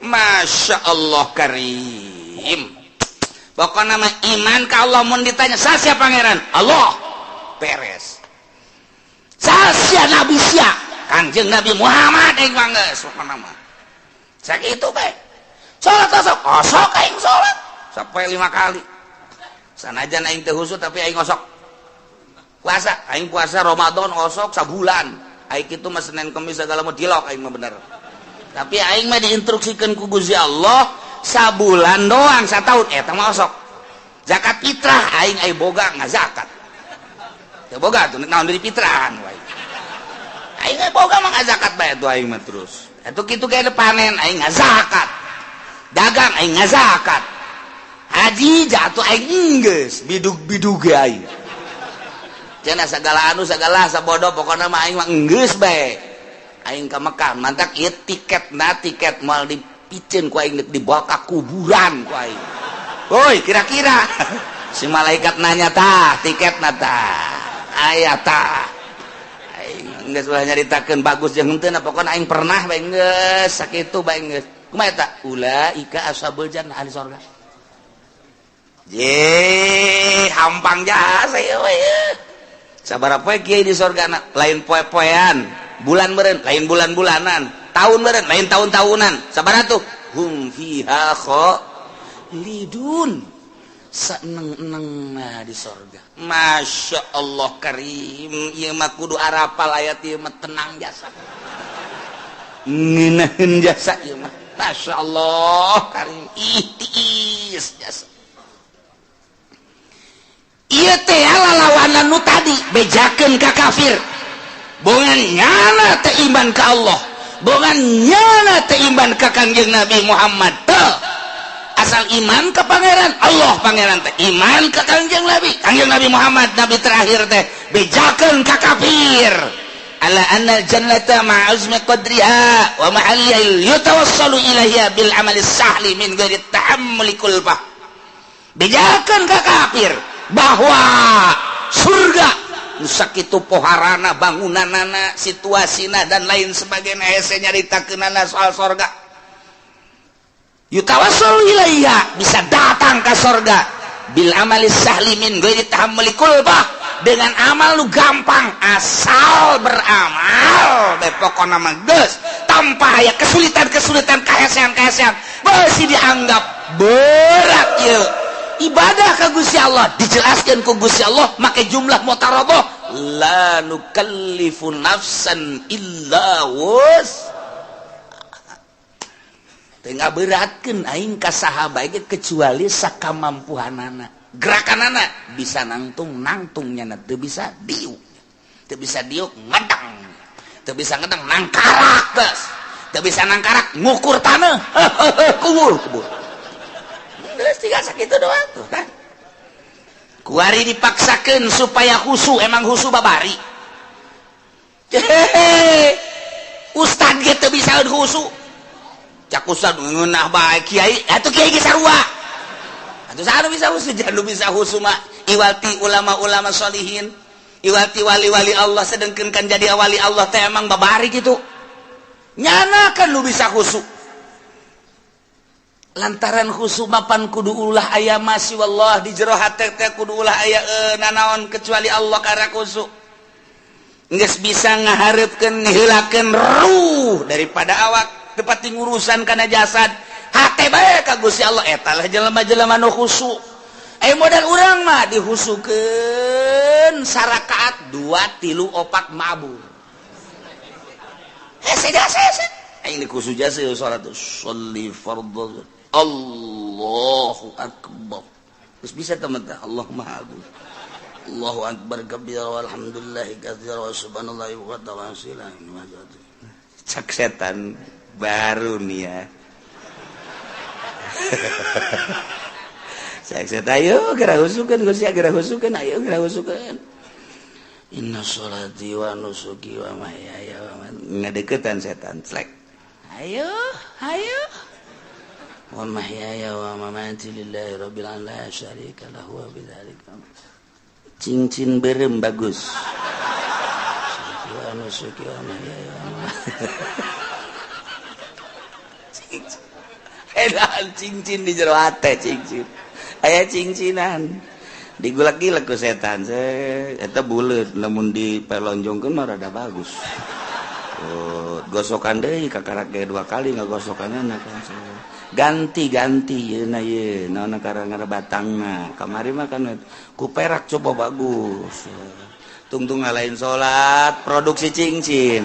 Masya Allah karim. Pokokna mah iman ka Allah mun ditanya sasia pangeran Allah beres. Sasia nabi sia Kanjeng Nabi Muhammad aing mah geus pokona mah. Sakitu bae. Salat osok aing salat sampai 5 kali. Sanajan aing teh husuk tapi aing osok. Puasa aing puasa Ramadan osok sabulan. Aing kitu mah Senin Kamis segala mah dilok aing mah bener. Tapi aing mah diinstruksikeun ku Gusti Allah sabulan doang sataun eta mah osok. Zakat fitrah aing boga ngazakat. Teu boga tuh naon dari fitrahan wae. Aing boga mah ngazakat bae tuh aing mah terus. Atuh kitu kayak panen aing ngazakat. Dagang aing ngazakat. Haji jatuh aing geus bidug-bidug aing. Cenah sagala sabodoh pokona mah aing mah geus bae. Aing ka Mekah mantak ieu tiket moal dipicen ku aing dibawa ka kuburan ku aing. Woi, kira-kira si malaikat nanya tah tiketna tah. Aya tah. Aing geus ulah nyaritakeun bagus jeung henteu pokona aing pernah bae geus sakitu bae geus. Kumaha eta? Ulaika ashabul jannah ahli surga. Ye, hampang jasa ieu we. Sabaraha poe kieu di surgana? Lain poe-poean, bulan meureun lain bulan-bulanan, tahun meureun lain tahun-tahunan. Sabaraha tuh? Hum fiha khalidun. Saeneng-enengna di surga. Masya Allah karim. Ieu mah kudu arapal ayat ieu mah tenang jasa. Ngeunaheun jasa ieu mah. Masya Allah karim ihtis jasa. Ieu teh lalawanan nu tadi bejakeun ka kafir. Bogan nyana teh iman ka Allah, bogan nyana teh iman ka Kanjeng Nabi Muhammad. Teu asal iman ka pangeran Allah pangeran teh iman ka Kanjeng Nabi Muhammad nabi terakhir teh bejakeun ka kafir. Ala anna jannata ma'azmi qadriha wa ma'aliyah yutawassalu ilaiha bil amali sahli min ghairi ta'ammuli kulbah. Bejakeun ka kafir bahwa surga sakitu poharana bangunanana situasina dan lain sebagainya hese nyaritakeunana soal surga. Yutawassalu ilaiha bisa datang ke surga bil amali sahli min ghairi ta'ammuli kulbah. Dengan amal lu gampang asal beramal pokokna mah geus tanpa aya kesulitan kahesean masih dianggap berat ieu ibadah ka Gusti Allah dijelaskeun ku Gusti Allah make jumlah mutarabah la nukallifu nafsan illa wus teu ngaberatkeun aing ka saha bae kecuali sakamampuhanana. Gerakanana bisa nangtungnya teu bisa diuk ngedang teu bisa ngedang nangkarak geus teu bisa nangkarak ngukur taneuh kubur geus tiga sakitu doang tuh kan kuari dipaksakeun supaya khusu emang khusu babari ustad ge teu bisa khusu cak ustad ngeunah bae kiai atuh kiai ge sarua. Terus anu bisa husu, jangan bisa husu mah iwati ulama-ulama solihin, iwati wali-wali Allah sedengkeun kan jadi wali Allah teh emang babari gitu. Nyana kan lu bisa husu. Lantaran husu mapan kudu ulah aya masih wallah di jero hate teh kudu ulah aya nanaon kecuali Allah karena husu. Geus bisa ngahareupeun nihilaakeun ruh daripada awak tepati ngurusan kana jasad. Hate bae ka Gusti Allah eta lah jelema-jelema nu khusyuk. Modal urang mah dihusukeun sarakaat 2 3 4 mabur. Hese aing dikhusyuk jasa salat sholli fardhu Allahu akbar. Terus bisa teman teh Allah Maha Agung. Allahu akbar kabira walhamdulillahi katsira wa subhanallahi wa ta'ala. Cak setan baru nih ya. Cak setan ayo gerak husukeun Gusti gerak husukeun ayo gerak husukeun. Inna sholati wa nusuki wa mahyaya wa mamati. Ngadeukeutan setan slek. Ayo. Wa mahyaya wa mamati lillahi rabbil alamin la syarika lahu wa bidzalika. Cincin berem bagus. Nusuki wa mahyaya wa mamati. Edan cincin di jero hate cincin. Aya cincinan. Digulak-gilak ku setan. Eta buleut lamun dipelonjongkeun mah rada bagus. Gosokan deui kakarake 2 kali ngagosokanana kan. Ganti yeuna ye naonna karangara batangna. Kamari mah kan ku perak coba bagus. Tungtung ngalahin salat produksi cincin.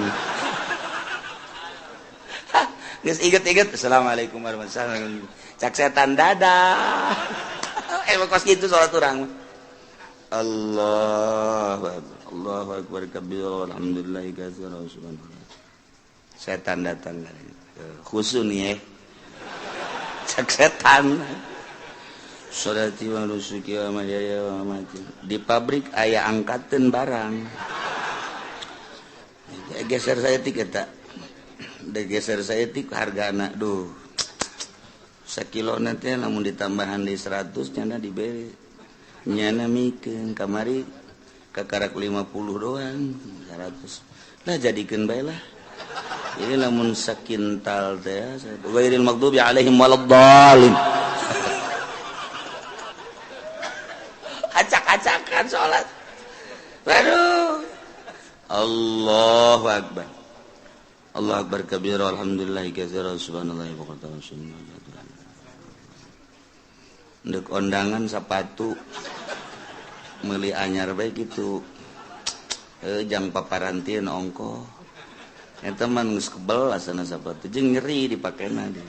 Geus inget-inget assalamualaikum warahmatullahi wabarakatuh. Cak setan dadah. Kos kitu salat urang. Allahu akbar kabira alhamdulillahi katsira wa subhanallah. Setan datang khusus nih cak setan. Sholati wa nusuki wa mahyaya wa mamati. Di pabrik aya angkateun barang. Geser saya tik eta. Geser saya tik hargana duh. Sakilona teh lamun ditambahan di 100 nya diberi. Nyana mikeun kamari kakarak 50 doang 100. Lah jadikeun bae lah. Ini lamun sakintal teh ghairil maghdubi alaihim waladdallin. Acak-acakan salat. Waduh. Allahu akbar. Allahu akbar kabira alhamdulillahi katsira subhanallahi wa ta'ala. Ndek ondangan sepatu meuli anyar bae kitu. Jang paparantieun ongko. Eta mah geus kebel asana sepatu jeung nyeri dipakena dia.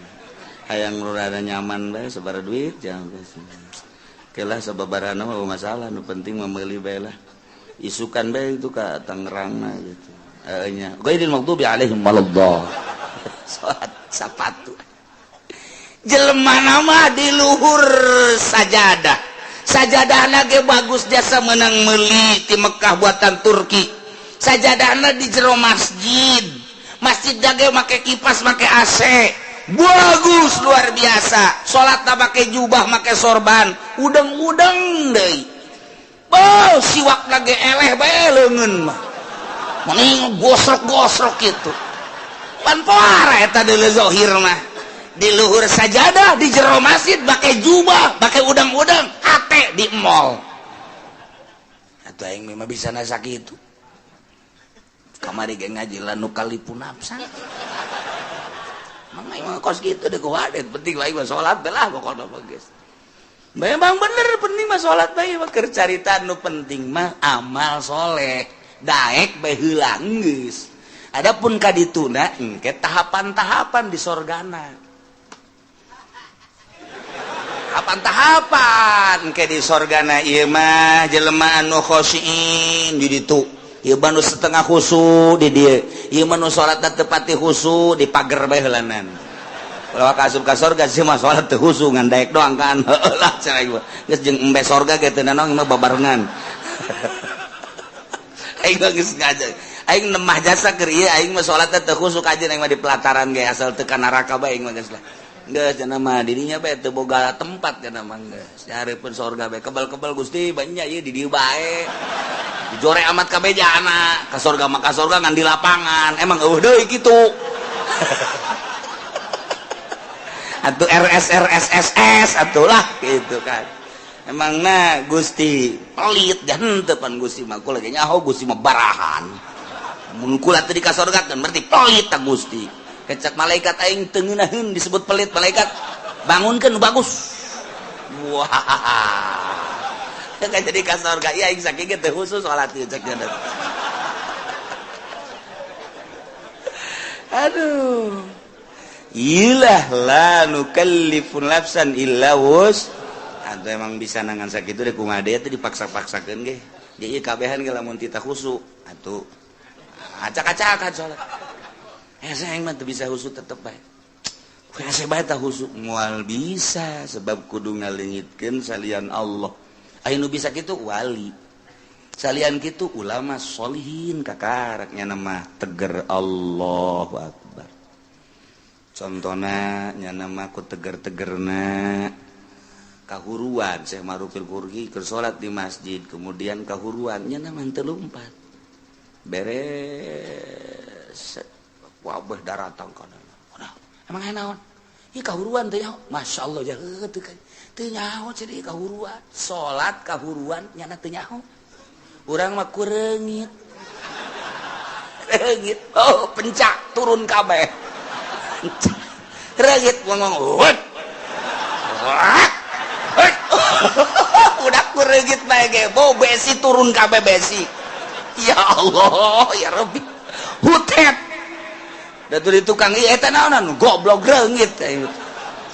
Hayang rada nyaman bae sabaraha duit jang geus. Kelah sababarana mah masalah nu penting mah meuli bae lah. Isukan bae itu ka Tangerangna gitu. Nya ghairil maghdubi alaihim waladdallin. Salat sepatu. Jelema nama di luhur sajadah. Sajadahna ge bagus jasa menang meuli ti Mekah buatan Turki. Sajadahna di jero masjid. Masjid ge make kipas, make AC. Bagus luar biasa. Salatna make jubah, make sorban. Udeng-udeng deui. Beuh siwakna ge eleh bae leungeun mah. Mending gosrok-gosrok kitu. Pan poara eta deuleu zahir mah. Di luhur sajadah di jero masjid pakai jubah pakai udang-udang hate di mall atuh aing mah bisa na sakitu kamari ge ngaji lanu kalipun nafsa mama imah kos kitu deuk wadet penting wae mah salat belah pokona mah geus memang bener penting mah salat bae mah keur carita nu penting mah amal soleh daek bae heula geus adapun kadituna engke tahapan-tahapan di sorgana. Tahapan ke di sorgana ieu mah jelema anu khosyiin di ditu. Ieu mah nu setengah khusu di dieu. Ieu mah nu salatna teu pati khusu di pager bae heulanan. Kalau asup ka sorga sih mah salat teu khusu ngan daek doang kan. Heuh lah cenah ieu. Geus jeung embe sorga ge teu nanaong mah babarengan. Aing mah geus ngaja. Aing nemah jasa keur ieu aing mah salatna teu khusu kajeun aing mah di pelataran ge asal teu ka neraka bae aing mah geus lah. Geus cenah mah dirinya bae teu boga tempat cenah mah geus. Nyareupkeun sorga bae kebal-kebal Gusti banyak ieu di dieu bae. Dijore amat kabejana, ka sorga mah ka sorga ngan di lapangan. Emang eueuh deui kitu. Atuh RSRSSS atuh lah gitu kan. Emangna Gusti pelit jangan teu pan Gusti mah kula ge nyaho Gusti mah barahan. Mun kula teu di ka sorga kan berarti pelit ta Gusti. Kecak malaikat aing teu ngeunaheun disebut pelit malaikat bangunkeun bagus. Wah. Kan jadi ka sorga ieu aing saking teh khusus salat ieu cek jadat. Aduh. Ilah la nukallifu nafsan illa wus. Atuh emang bisa nangan sakitu deh ku ngade teh dipaksa-paksakeun ge. jadi kabehan ge lamun tita khusyuk atuh acak-acakan salat saya mah teu bisa khusyuk tetep bae saya bae tah khusyuk moal bisa sebab kudu ngaleungitkeun salian Allah aya nu bisa kitu wali salian kitu ulama sholihin kakaraknya nama teger Allahu Akbar contohna nya nama ku teger-tegerna kahuruan Syekh Marufil Qurhi keur salat di masjid kemudian kahuruan nya nama teu lumpat beres wabah daratang kana emang naon ieu kahuruan teh nyaho masyaallah jahe teu nyaho jadi kahuruan salat kahuruan nya teu nyaho urang mah kureungit reungit oh pencak turun kabeh reungit ngomong udah kureungit bae ge bo besi turun kabeh besi ya Allah ya Rabbi hutet da tuh di tukang ieu eta naonan goblok reungit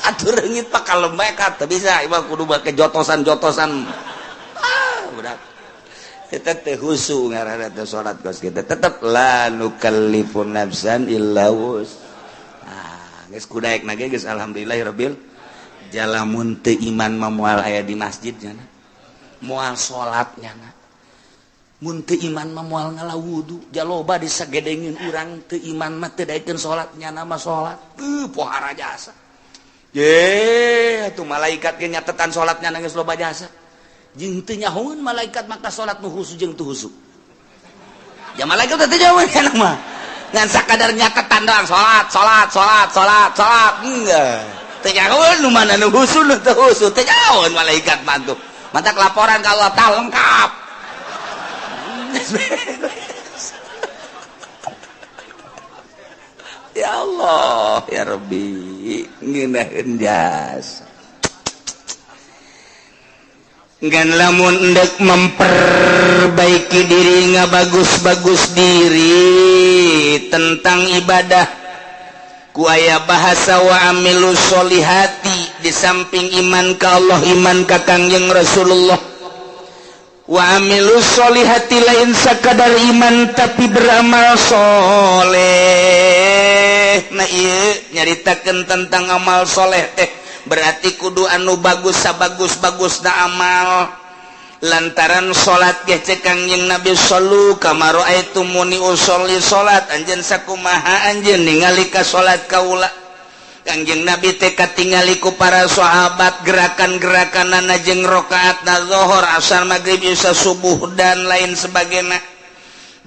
atuh reungit pak kalembek teh bisa imah kudu make jotosan-jotosan budak kita teh khusyuk ngaranna teh salat kos kita tetep la nukallifu nafsan illa wus geus kudaekna ge geus alhamdulillahirabbil jalamun teu iman mah moal aya di masjid nya moal salatnya mun teu iman mah moal ngalawudu jaloba disagedengeun urang teu iman mah teu daekeun salatnya mah salat pohara jasa ye atuh malaikat ge nyatetan salatnya geus loba jasa jeung teu nyahoeun malaikat maka salat nu khusyuk jeung teu khusyuk ya malaikat teh jauh nya mah ngan sakadar nyatetan doang salat enggak teu nyahoeun nu mana nu khusyuk nu teu khusyuk teu nyahoeun malaikat mantu mata laporan ka Allah tah lengkap ya Allah ya Rabbi ngeunaheun jasa ngan lamun endek memperbaiki diri ngabagus-bagus diri tentang ibadah ku aya bahasa wa amilus solihati di samping iman ka Allah iman ka Kangjeng Rasulullah wa amilus solihati lain sakadar iman tapi beramal soleh nah ieu nyaritakeun tentang amal soleh teh berarti kudu anu bagus sabagus-bagus na amal lantaran salat ge cek Kangjeng Nabi sallu kama raaitumuni usolli salat anjeun sakumaha anjeun ningali ka salat kaula Kangjeng Nabi teh katingali ku para sahabat gerakan-gerakanana jeung rakaatna zuhur asar maghrib isya subuh dan lain sebagainya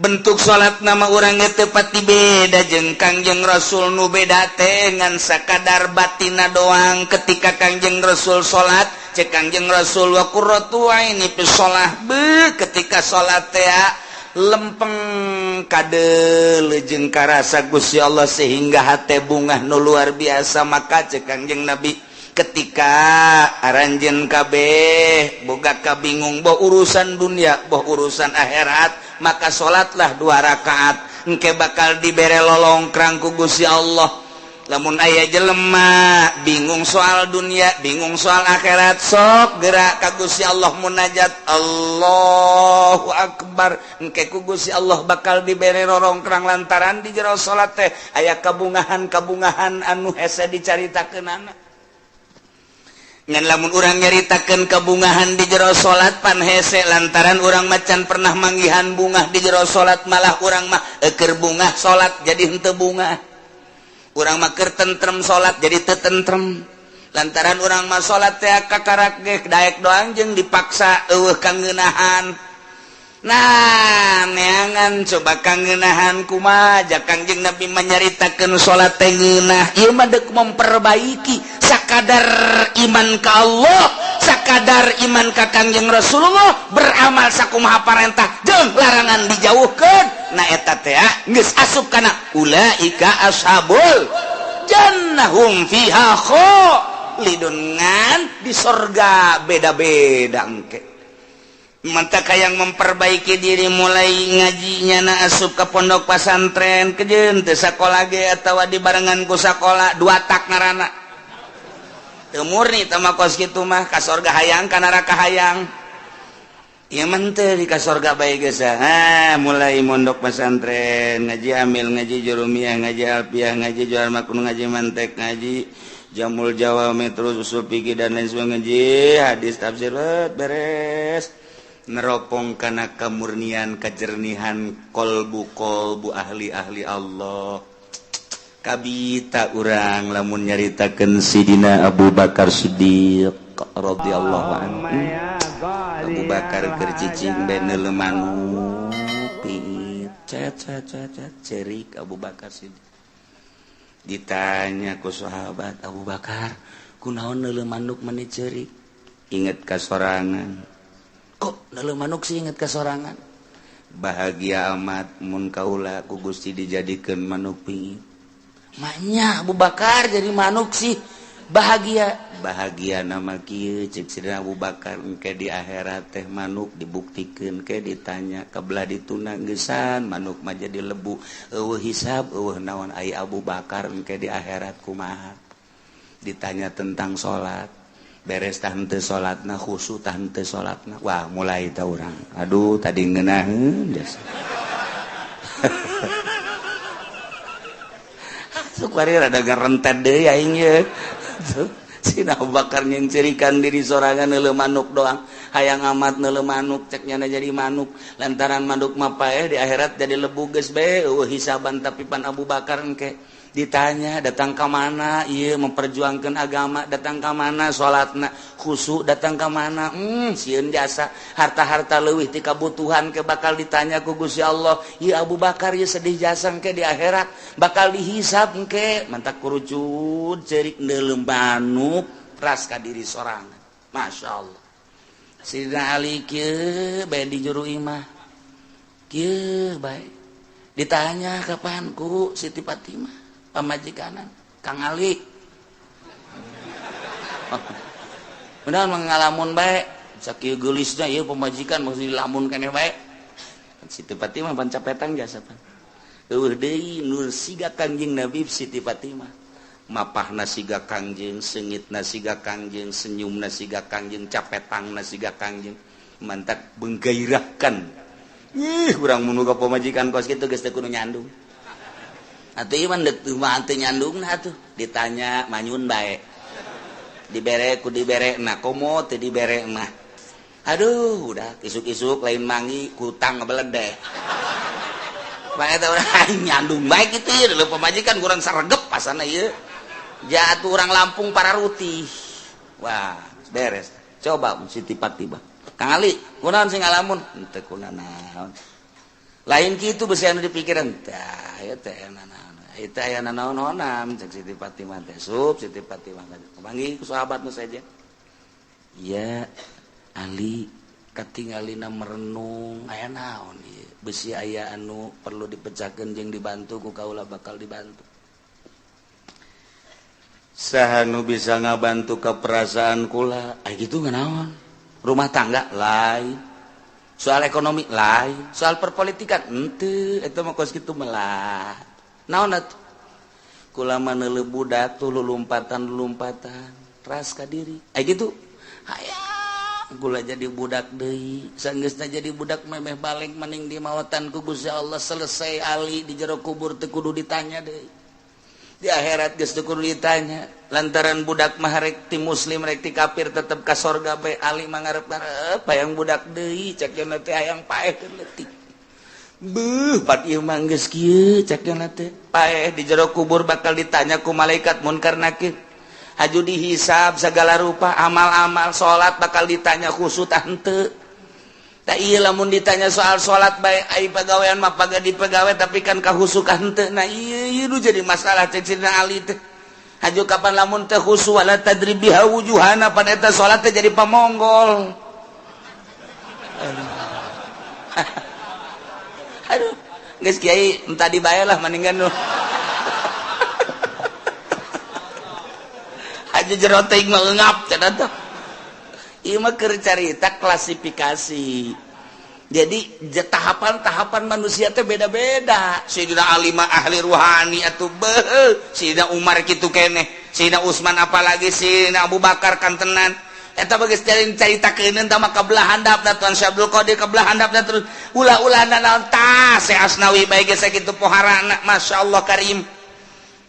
bentuk salat nama urang teh pati beda jeung Kangjeng Rasul nu beda teh ngan sakadar batina doang ketika Kangjeng Rasul salat cek Kangjeng Rasul wa qurratu aini fi shalah ketika salat teh lempeng kadeul jeung karasa Gusti Allah sehingga hate bungah nu luar biasa maka cek Kangjeng Nabi ketika aranjeun kabeh boga kabingung boh urusan dunia boh urusan akhirat maka salatlah 2 rakaat engke bakal dibere lolongkrang ku Gusti Allah lamun aya jelema bingung soal dunia bingung soal akhirat sok gerak ka Gusti Allah munajat Allahu Akbar engke ku Gusti Allah bakal dibere lolongkrang lantaran di jero salat teh aya kabungahan-kabungahan anu hese dicaritakeunana ngan lamun urang nyaritakeun kabungahan di jero salat pan hese lantaran urang macan pernah manggihan bungah di jero salat malah urang mah keur bungah salat jadi henteu bungah urang mah keur tentrem salat jadi teu tentrem lantaran urang mah salat teh kakarak ge daek doang jeung dipaksa eueuh kangeunahan nah neangan coba kangeunahan kumaha jak Kangjeng Nabi menyaritakeun salat teh ngeunah ieu mah deuk memperbaiki sakadar iman ka Allah sakadar iman ka Kangjeng Rasulullah beramal sakumaha parentah jeung larangan dijauhkeun nah eta teh geus asup kana ulaika ashabul jannah hum fiha khalidun ngan di surga beda-beda engke mantap yang memperbaiki diri mulai ngajinya na asup ke pondok pesantren kejeun teu sakola ge atawa dibarengan ku sakola 2 tak ngaranna teu murni teh mah kos kitu mah ka surga hayang ka neraka hayang Iya mante di kasorga baik guys. Mulai mondok pesantren, ngaji amil, ngaji jurumiyah, ngaji alfiah, ngaji jual makun, ngaji mantek, ngaji jamul jawa, metro, usul fikih dan lain sebagainya, ngaji hadis tafsir beres. Neropong kana kemurnian, kejernihan kolbu ahli Allah. Kabita urang lamun nyaritakeun Sidina Abu Bakar Siddiq radhiyallahu anhu. Abu Bakar keur cicing beuneu manuk cet cerik Abu Bakar Siddiq. Ditanya ku sahabat, Abu Bakar, kunaon neuleuh manuk meni cerik? Inget ka sorangan. Kok neuleuh manuk sih inget ka sorangan? Bahagia amat mun kaula ku Gusti dijadikeun manuk pingit. Maknya Abu Bakar jadi manuk sih bahagia nama kieu cek Sidina Abu Bakar engke di akhirat teh manuk dibuktikan ke ditanya kabelah dituna gesan manuk mah jadi lebu eueuh hisab eueuh naon ai Abu Bakar engke di akhirat kumaha ditanya tentang salat beres tah henteu salatna khusu tah henteu salatna wah mulai tah urang aduh tadi ngeunaheun jasa Sukari rada gerentet deui aing ye. Sidina Abu Bakar yang cerikan diri sorangan neuleuh manuk doang. Hayang amat neuleuh manuk cek nyana jadi manuk. Lantaran manuk mah paeh di akhirat jadi lebu geus bae eueuh hisaban tapi pan Abu Bakar engke ditanya datang ka mana ieu memperjuangkeun agama datang ka mana salatna khusyuk datang ka mana sieun jasa harta-harta leuwih ti kabutuhan ke bakal ditanya ku Gusti Allah ieu Abu Bakar ieu sedih jasa engke di akhirat bakal dihisab engke mantak kurucut cerik neuleuh manuk ras ka diri sorangan masyaallah Sidina Ali kieu bae di juru imah kieu bae ditanya kapan ku Siti Fatimah pamajikanan Kang Ali benar mengalamun baik sakieu geulisna ieu pamajikan mesti lamun keneh bae Siti Fatimah pan capetang jasa pan eueuh deui nur siga Kangjeng Nabi Siti Fatimah mapahna siga Kangjeng seungitna siga Kangjeng senyumna siga Kangjeng capetangna siga Kangjeng mantak benggairahkan urang mun ka pamajikan kos kitu geus teu kudu nyandung atuh ieu mah teu nyandungna atuh ditanya manyun bae dibere ku diberekna komo teu diberekna aduh udah isuk-isuk lain mangi kutang beledek bae eta urang nyandung bae kitu leuh pamajikan kurang saregep pasana ieu ja atuh urang Lampung Pararuti wah beres coba Siti Fatimah Kang Ali kunaon sing ngalamun teu kunaon lain kitu besi anu dipikiran tah ieu teh itu aya naon-naonan cek Siti Fatimah teh Siti Fatimah kepanggih ku sahabatna saja iya Ali katingalina merenung aya naon ieu besi aya anu perlu dipecahkeun jeung dibantu ku kaula bakal dibantu saha nu bisa ngabantu ka perasaan kula kitu nganaon rumah tangga lain soal ekonomi lain soal perpolitikan henteu eta mah kos kitu melah naon atuh kula mah neuleuh budak tuh lulumpatan ras ka diri kitu hayang kula jadi budak deui saenggeusna jadi budak memeh balik mending di maotan ku Gusti Allah selesai Ali di jero kubur teu kudu ditanya deui di akhirat geus teu kudu ditanya lantaran budak mah rek ti muslim rek ti kafir tetep ka sorga bae Ali mah ngarep-ngarep hayang budak deui cek cenah teh hayang paehkeun leutik beuh pat ieu mah geus kieu cek cenah teh paeh di jero kubur bakal ditanya ku malaikat munkar nakir haju dihisab segala rupa amal-amal salat bakal ditanya khusyuk tah henteu tah ieu lamun ditanya soal salat bae ai pagawean mah pagadi pagawe tapi kan kahusyuk henteu nah ieu nu jadi masalah cek Sidina Ali teh haju kapan lamun teh khusyuk wala tadribiha wujuhana pada eta salat teh jadi pamonggol aduh geus kiai tadi bae lah mendingan nu aja jero teuing mah eungap cenah teh ieu mah keur carita klasifikasi jadi tahapan-tahapan manusia teh beda-beda Sayyidina Ali mah ahli ruhani atuh beuh Sayyidina Umar kitu keneh Sayyidina Utsman apalagi Sayyidina Abu Bakar kan tenan eta bagus caritakeun tah maka belah handapna Tuan Syabdul Qadir ke belah handapna terus ulah-ulahna naon tah Syekh Asnawi bae ge sakitu poharana masyaallah karim.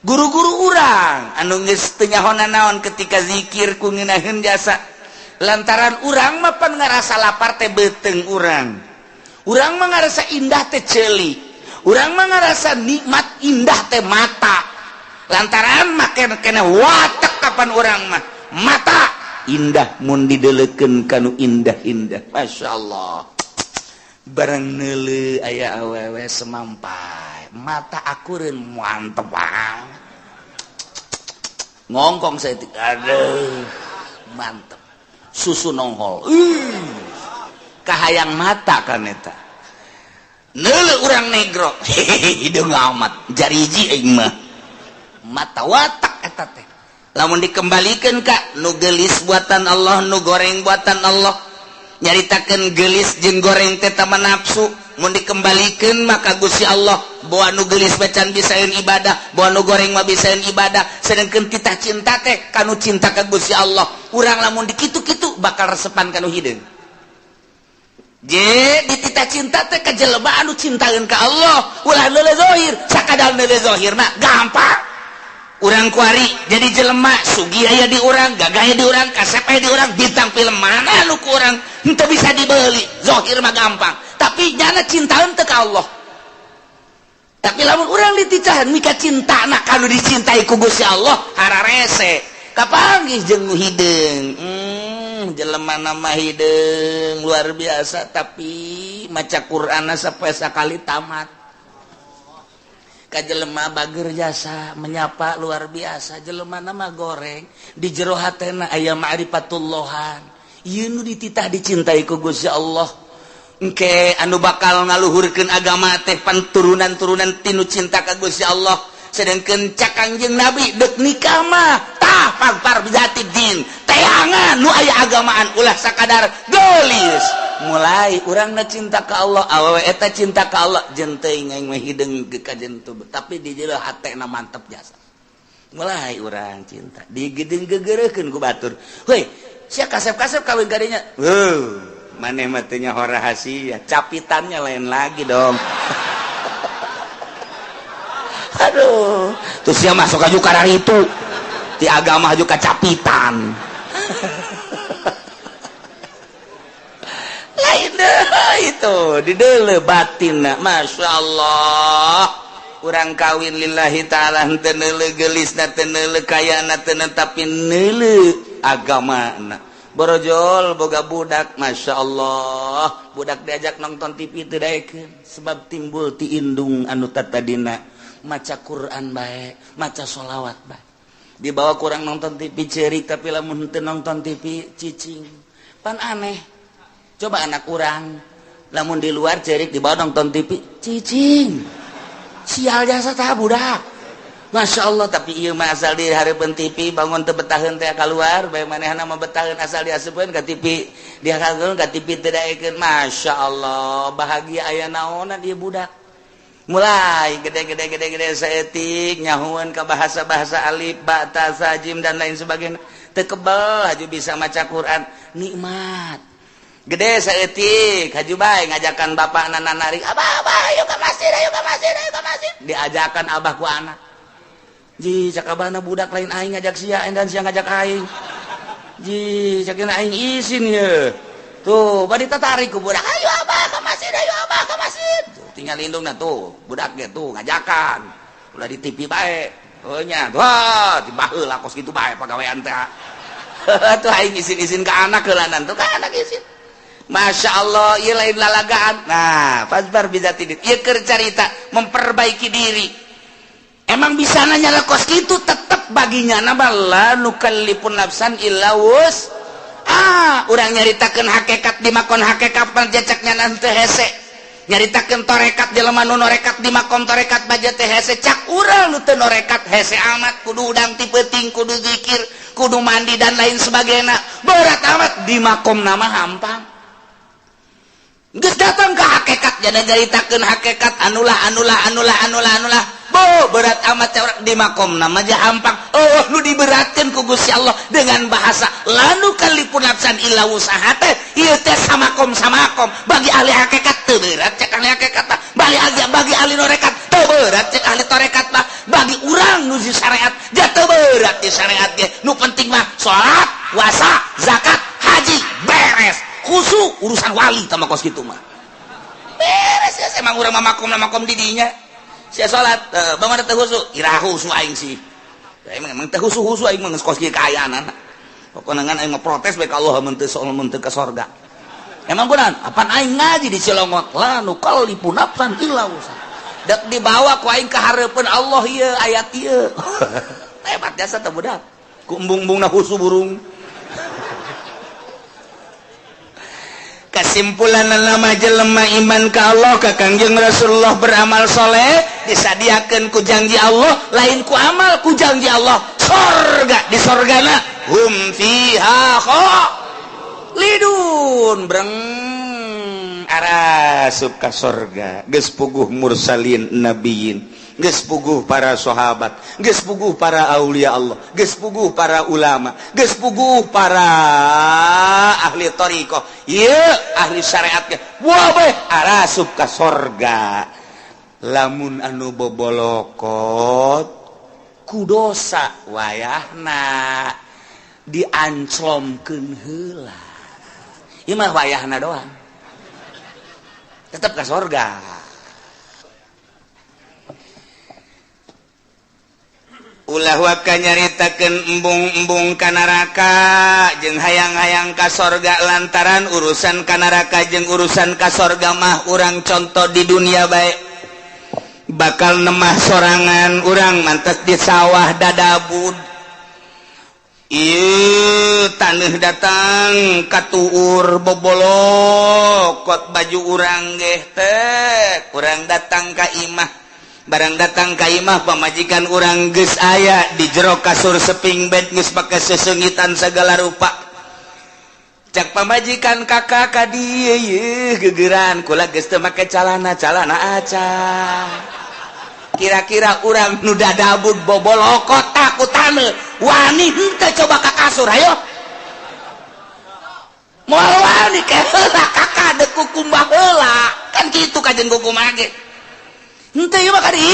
Guru-guru urang anu geus teu nyahona naon ketika zikir ku ngeunaheun jasa lantaran urang mah pan ngarasa lapar teh beuteung urang mah ngarasa indah teh ceuli urang mah ngarasa nikmat indah teh mata lantaran make kena watak kapan urang mah mata indah mun didelekeun kanu indah-indah masyaallah barang neuleuh aya awewe semampai mata akureun mantep banget ngongkong saya aduh mantep susu nonghol kahayang mata kan eta neuleuh urang negro hideung amat jariji aing mah mata watak eta teh lamun dikembalikeun ka nu geulis buatan Allah nu goreng buatan Allah nyaritakeun geulis jeung goreng teh tama nafsu mun dikembalikeun maka Gusti Allah bawa nu geulis bacan bisaeun ibadah bawa nu goreng mah bisaeun ibadah sedengkeun kita cinta teh kanu cinta ka Gusti Allah urang lamun dikitu-kitu bakal resepan kanu hideung je ditita cinta teh ka jelema anu cintaeun ka Allah ulah leuleuh zahir sakadar leuleuh zahir mah gampang urang kuari jadi jelema sugi aya di urang gagah aya di urang kasep aya di urang bintang film mana anu ku urang henteu bisa dibeuli zahir mah gampang tapi nyana cintaeun teh ka Allah tapi lamun urang diticahan mika cintana kanu dicintai ku Gusti Allah hararese kapanggih jeung nu hideung jelema nama hideung luar biasa tapi maca Qur'anna sapoe sakali tamat ka jelema bager jasa menyapa luar biasa jelema nama goreng di jero hatena aya ma'rifatullahan ieu nu dititah dicintai ku Gusti Allah engke anu bakal ngaluhurkeun agama teh panturunan-turunan tinu cinta ka Gusti Allah sedengkeun cak Kangjeng Nabi deuk nikah mah tah par bijati din teangan nu aya agamaan ulah sakadar geulis mulai urangna cinta ka Allah awewe eta cinta ka Allah jeung teuing aing mah hideung ka jentu tapi di jero hatena mantep jasa mulai urang cinta digedeung gegereukeun ku batur heuy sia kasep-kasep kawin ka dinya maneh mah teu nyaho rahasia capitannya lain lagi dong aduh terus sia masuk aju ka itu di agama aju ka capitan lain itu dideuleuh batinna masyaallah urang kawin lillahi taala henteu neuleuh geulisna teu neuleuh kayana teu tapi neuleuh agamana borojol boga budak masyaallah budak diajak nonton TV teu daekeun sebab timbul ti indung anu tatadina maca Quran bae maca sholawat bae dibawa kurang nonton TV ceurik tapi lamun henteu nonton TV cicing pan aneh coba anak urang lamun di luar cerik dibawa nonton TV cicing sial jasa tah budak Masya Allah tapi ieu mah asal di hareupeun TV bangun teu betaheun teh keluar bae manehna mah betaheun asal diasupkeun ka TV dihagalkeun ka TV teu daekeun Masya Allah bahagia aya naonna ieu budak mulai gede saeutik nyahueun ka bahasa-bahasa alif ba ta sa jim dan lain sebagainya teu kebal haju bisa maca Quran nikmat gede saeutik haju bae ngajakan bapak nanari abah ayo ka masjid diajakan abah ku anak ji cakabana budak lain aing ngajak sia dan sia ngajak aing ji cakeun aing izin ye tuh bari tertarik ku budak ayo abah ka masjid tinggal lindungna tuh budak ge tuh ngajakan ulah di TV bae heuh nya wah tibaheul kos kitu bae pagawean teh tuh aing izin-izin ka anak heulanan tuh ka anak izin Masya Allah, iya lain lalagaan. Nah, fasbar bizati din. Iya keur carita memperbaiki diri. Emang bisa nanya kos gitu tetap baginya nabala nukallifun nafsan illa wus. Urang nyaritakeun hakikat di makon hakikat panjacaknya nanti hese. Nyaritakeun torekat jelema nu norekat di makom torekat baja teh hese cak urang nu teu norekat hese amat kudu udang ti peuting kudu zikir kudu mandi dan lain sebagainya. Berat amat di makom nama hampang. Geus datang ke hakikat jadi nyaritakeun hakikat anulah berat amat orang di makom nama aja hampang lu diberatkan ku Gusti Allah dengan bahasa lanu kalipun nafsan illa usaha teh ieu teh samakom bagi ahli hakikat teu berat cek ahli hakikat bagi ahli norekat teu berat cek ahli torekat mah bagi urang nu di syariat ja teu berat di syariat ge nu penting mah salat puasa zakat haji beres khusus urusan wali tama kos kitu mah beres ya emang urang mah makom didinya sia salat bangada teh khusus ira khusus aing sih emang teh khusus aing mah geus kos kieu kaayaan pokona ngan aing mah protes bae ka Allah mun teu ka sorga emang kunaon apan aing ngaji di Cilongot la nu kalipun nafsan illa usaha dak dibawa ku aing ka hareupeun Allah ieu ayat ieu hebat jasa teh budak ku embung-embungna khusus burung kesimpulan nama jelema iman ka Allah ka Kangjeng Rasulullah beramal soleh disadiakeun ku janji Allah lain ku amal ku janji Allah sorga di sorgana hum fiha khalidun breng arasup ka sorga geus puguh mursalin nabiyin geus puguh para sahabat geus puguh para aulia Allah geus puguh para ulama geus puguh para ahli thariqah ieu ahli syariat ge wae arasup ka sorga lamun anu bobolokot ku dosa wayahna dianclomkeun heula ieu mah wayahna doang tetep ka sorga ulah waka nyaritakeun embung-embung ka neraka jeung hayang-hayang ka sorga lantaran urusan ka neraka jeung urusan ka sorga mah urang contoh di dunia bae bakal nemah sorangan urang mantes di sawah dadabud ieu taneuh datang katuur bobolokot baju urang ge teh urang datang ka imah barang datang ka imah pamajikan urang geus aya di jero kasur seping bed geus pake sesengitan segala rupa cak pamajikan kakak ka dieu yeuh geugeran kula geus teu make calana aca kira-kira urang nu dadabud bobolokot takutane wani henteu coba ka kasur ayo moal wani ke heula kakak deuk kukumbah heula kan kitu kajen kukumbah ge henteu ieu mah kadi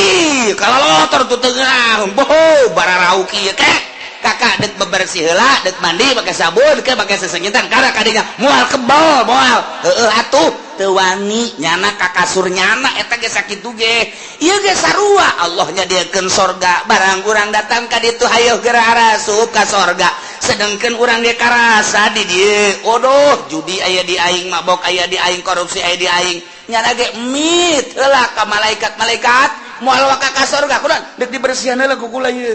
kalolotor tu tengah boh bararau kieu kek kakak deuk bebersih heula deuk mandi pake sabun ke pake sesengitan karena kadinya moal kebal moal heueuh atuh teu wani nyana ka kasur nyana eta ge sakitu ge ieu ge sarua Allah nyadiakeun sorga barang urang datang ka ditu hayu geura arasup ka sorga sedengkeun urang ge karasa di dieu odoh judi aya di aing mabok aya di aing korupsi aya di aing nyana ge mit heula ka malaikat moal waka ka sorga kunaon deuk dibersihan heula ku kula ieu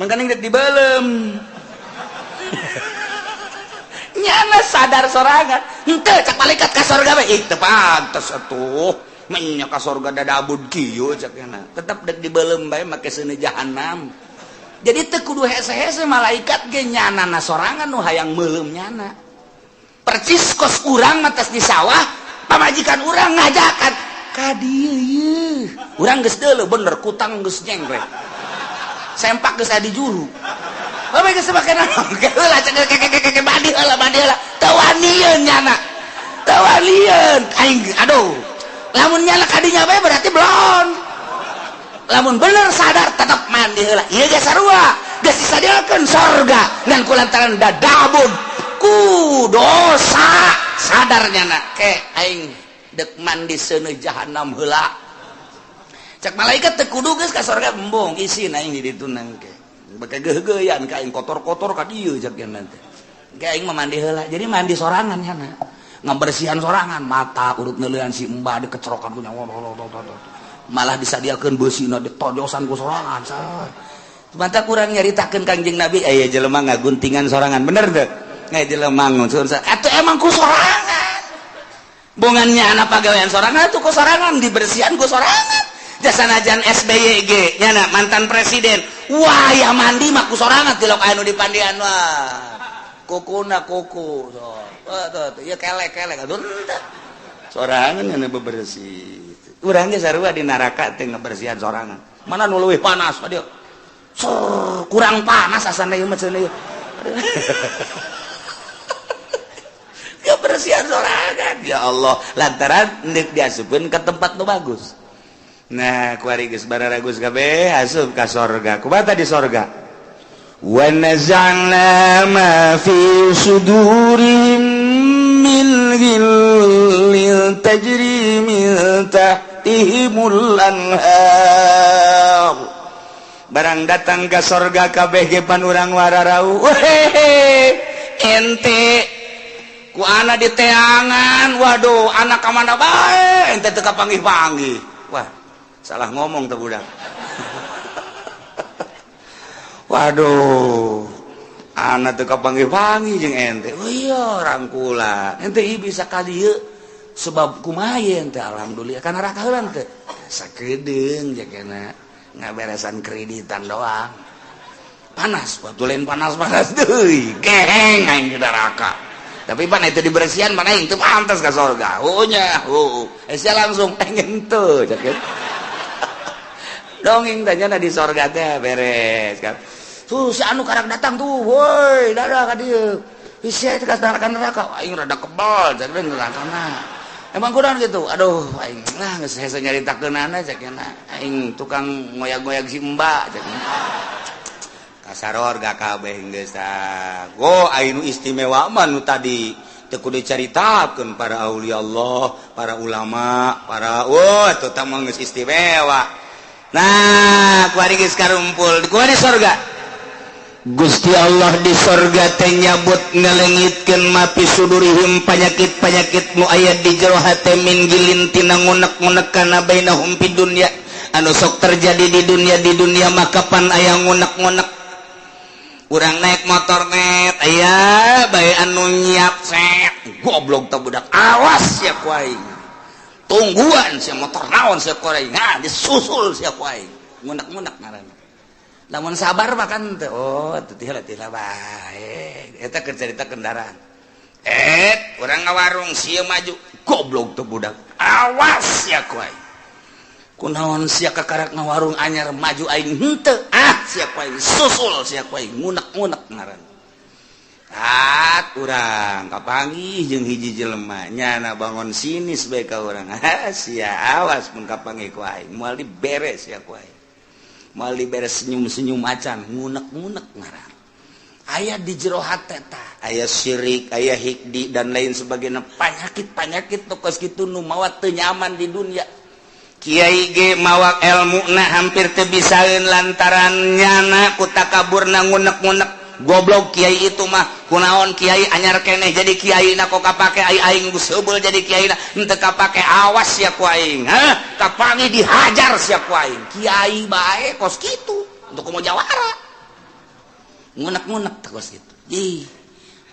mangkaning deuk dibeulem nyana sadar sorangan henteu cak malaikat ka sorga we teu pantes atuh nya ka sorga dadabud kieu cak nyana tetep deuk dibeulem bae make seuneu jahanam jadi teu kudu hese-hese malaikat ge nyanana sorangan nu hayang meulem nyana percis kos urang matas di sawah pamajikan urang ngajakan ka dieu yeuh urang geus deuleu bener kutang geus nyengret sempak geus adi juru bae geus make naon heula cek mandi heula teu wanieun nyana teu wanieun aing aduh lamun nyana kadinya bae berarti belum lamun bener sadar tetep mandi heula ieu ge sarua geus disadiakeun sorga ngan kulantaran dadabun ku dosa sadar nyana ke aing deuk mandi seuneu jahanam heula cek malaikat teu kudu geus ka sorga embung isin aing di ditu nangke bake geuh-geuyan ka aing kotor-kotor ka dieu cek yen teh ge aing mah mandi heula jadi mandi sorangan nyana ngabersihan sorangan mata urut neuleuan si embah dikecrokan ku nyawa malah disadiakeun beusina ditojosan ku sorangan sah mantap kurang nyaritakeun Kangjeng Nabi aya jelema ngaguntingan sorangan bener teu aya jelema ngurun atuh emang ku sorangan bongannya anak pagawean sorangan atuh ku sorangan dibersihan ku sorangan jasanajan SBY ge nyana mantan presiden wah ya mandi mah ku sorangan tilok anu dipandian wah kukuna kuku so tuh ya kelek atuh sorangan anu bebersih urang ge sarua di neraka teh ngabersihan sorangan mana nu leuwih panas dia kurang panas asana ieu mah cenah ieu kebersihan sorangan ya Allah lantaran neuk diasupkeun ke tempat nu bagus. Nah kuari geus bararagus kabeh asup ka sorga kumaha di sorga wa nazalna ma fi sudurihim min ghillin tajri min tahtihimul anhar barang datang ka sorga kabeh ge pan urang wararau ente ku anak di teangan waduh anak ka mana bae ente teu kapanggih-panggih wah salah ngomong tuh budak waduh anak teu kapanggih-panggih jeung ente oh iya rangkulan ente ieu bisa ka dieu sebab kumaha ente alhamdulillah kana neraka heulan teh sakedeung jakena ngaberesan kreditan doang panas waktu lain panas deui geheng aing di neraka tapi pan itu dibersihan mana itu pantas ke surga nya sia langsung pengen tuh dongeng tanya di surga teh beres kan tuh si anu karang datang tuh woi dadah ka dieu sia teh ka neraka aing rada kebal jadi nerakana emang kurang gitu aduh aing lah geus hese nyaritakeunana cakena aing tukang ngoyak-ngoyak si mbak cakena kasaror gak kabeh geus go ainu istimewa mah nu tadi teu kudu dicaritakeun para aulia Allah para ulama para eta teh mah geus istimewa. Nah kuari geus karumpul kuari di sorga Gusti Allah di sorga teh nyabut ngalengitkeun ma fi sudurihim panyakit-panyakit nu aya di jero hate min gilin tina ngunek-ngunek kana bainahum fid dunya anu sok terjadi di dunia mah kapan aya ngunek-ngunek urang naik motor net aya bae anu nyiap set goblok teh budak awas sia ku aing tungguan sia motor naon sia ku aing nah disusul sia ku aing ngunek-ngunek ngaranna lamun sabar mah kan teh oh teu tihla bae eta keur carita kendaraan urang ngawarung sia maju goblok teh budak awas sia ku aing kunaon sia kakarak ngawarung anyar maju aing henteu sia ku aing susul sia ku aing ngunek-ngunek ngaranna urang kapanggih jeung hiji jelema nyana bangun sinis bae ka urang sia awas mun kapanggih ku aing moal diberes sia ku aing moal diberes senyum-senyum macan ngunek-ngunek ngaranna aya di jero hate tah aya syirik aya hikdi dan lain sebagainya penyakit nu kos kitu nu mawa teu nyaman di dunia. Kiai ge mawak ilmuna hampir teu bisaeun lantaran nyana ku takaburna ngunek-ngunek goblok kiai itu mah kunaon kiai anyar keneh jadi kiai na kok kapake aing geus heubeul jadi kiai na henteu kapake awas sia ku aing kapangi dihajar sia ku aing kiai bae kos kitu untuk mau jawara ngunek-ngunek kos kitu ih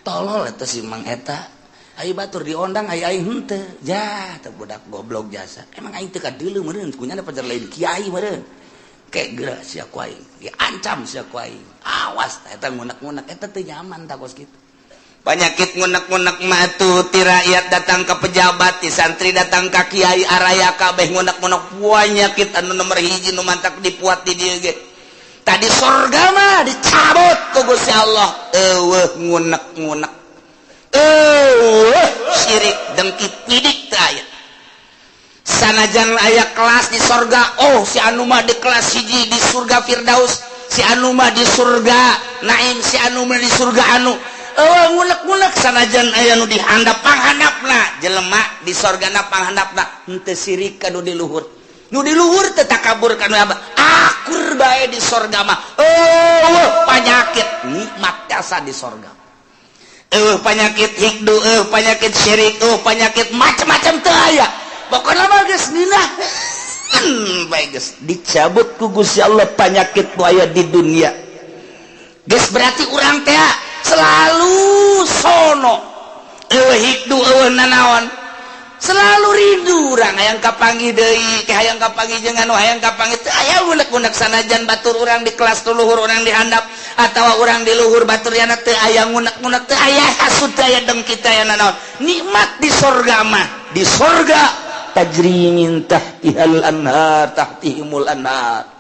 tolol eta si mang eta aing batur diondang aing henteu jah teh budak goblok jasa emang aing teu kadeuleu meureun kunyana pajar lain kiai meureun kayak geura sia ku aing diancam sia ku aing awas eta ngunek-ngunek eta teu nyaman tah kos kitu Penyakit ngunek-ngunek mah tuh ti rakyat datang ke pejabat, ti santri datang ke kiai araya kabeh ngunek-ngunek penyakit anu nomor hiji nu mantak dipuat di dieu ge. Tadi surga mah dicabut ku Gusti Allah. Eueuh ngunek-ngunek. Syirik dengki pidik teh aya. Sanajan aya kelas di surga, oh si anu mah di kelas hiji di surga Firdaus, si anu mah di surga Naim, si anu mah di surga anu ngunek-ngunek sanajan aya nu dihandap panghandapna jelema di sorgana panghandapna henteu sirik ka nu di luhur teh takabur kana apa akur bae di sorga mah penyakit nikmat jasa di sorga penyakit hikdu penyakit syirik penyakit macam-macam teu aya pokona mah geus ninah bae geus dicabut ku Gusti Allah penyakit nu aya di dunia geus berarti urang teh selalu sono hikdu nanaon selalu rindu urang hayang kapanggih deui ke hayang kapanggih jeung anu hayang kapanggih teu aya unek-unek sanajan batur urang di kelas tu luhur urang di handap atawa urang di luhur batur yana teu aya unek-unek teu aya hasud teu aya dengki teu aya nanaon nikmat di sorga mah di sorga tajri min tahtihal anhar tahtihimul anhar.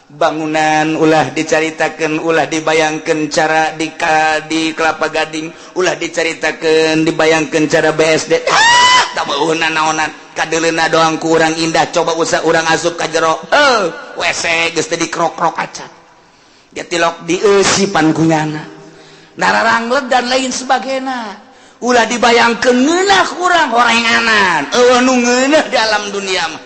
Bangunan ulah dicaritakeun ulah dibayangkeun cara di Kelapa Gading ulah dicaritakeun dibayangkeun cara BSD tabauna naonan kadeuleuna doang ku urang indah coba usah urang asup ka jero WC geus teh dikrok-krok acan getilok dieusipan kunyana nararangleg dan lain sebagainya ulah dibayangkeun ngeunah urang horenganan eueuh nu ngeunah di alam dunia mah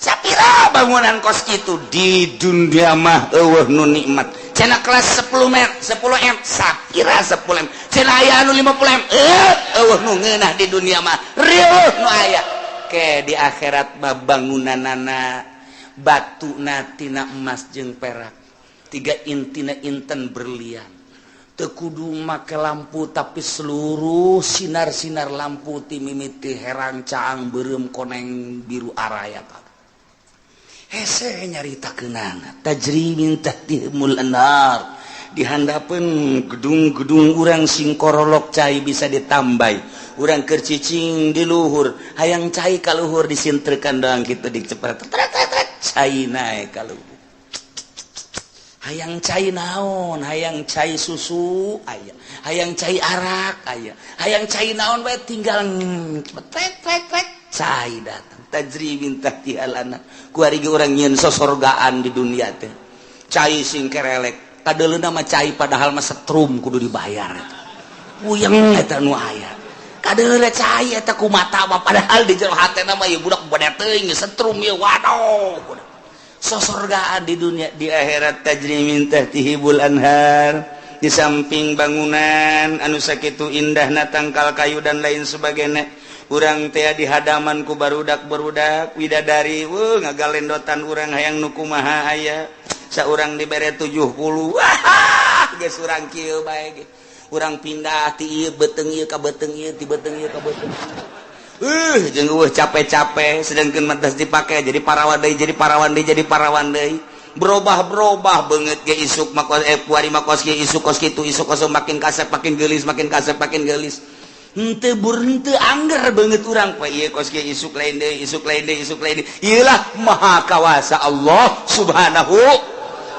sapira bangunan kos itu di dunia mah eueuh nu nikmat cenah kelas 10 M sapira 10 M cenah aya anu 50 M eueuh nu ngeunah di dunia mah rieuh nu aya ke di akhirat mah bangunanana batuna tina emas jeung perak tiga intina inten berlian teu kudu make lampu tapi seluruh sinar-sinar lampu ti mimiti herang caang beureum koneng biru araya hese nyaritakeunana tajri min tahtihimul anhar di handapeun gedung-gedung urang sing korolok cai bisa ditambai urang keur cicing di luhur hayang cai ka luhur disintrekan doang kitu dicepret cai nae ka luhur hayang cai naon hayang cai susu aya hayang cai arak aya hayang cai naon bae tinggal trek cai datang tajri min tahtihal anhar ku ari ge urang nyieun sosorgaan di dunia teh cai sing kerelek kadeuleuna mah cai padahal mah setrum kudu dibayar puyeng eta nu aya kadeuleuh cai eta ku mata mah padahal di jero hatena mah ieu budak bade teuing setrum ieu waduh sosorgaan di dunia di akhirat tajri min tahtihibul anhar di samping bangunan anu sakitu indahna tangkal kayu dan lain sebagainya urang teh di hadaman ku barudak-barudak widadari ngagalendotan urang hayang nu kumaha aya saurang dibere 70 wah geus urang kieu bae ge urang pindah ti ieu beteung ieu ka beteung ieu ti beteung ieu ka beteung jeung capek-capek sedangkeun mantas dipake jadi parawan deui berubah beungeut ge isuk makos puari makos ge isuk kos kitu isuk kos makin kasep makin geulis henteu henteu angger beungeut urang poe ieu kos ge isuk lain deui ieu lah maha kawasa Allah subhanahu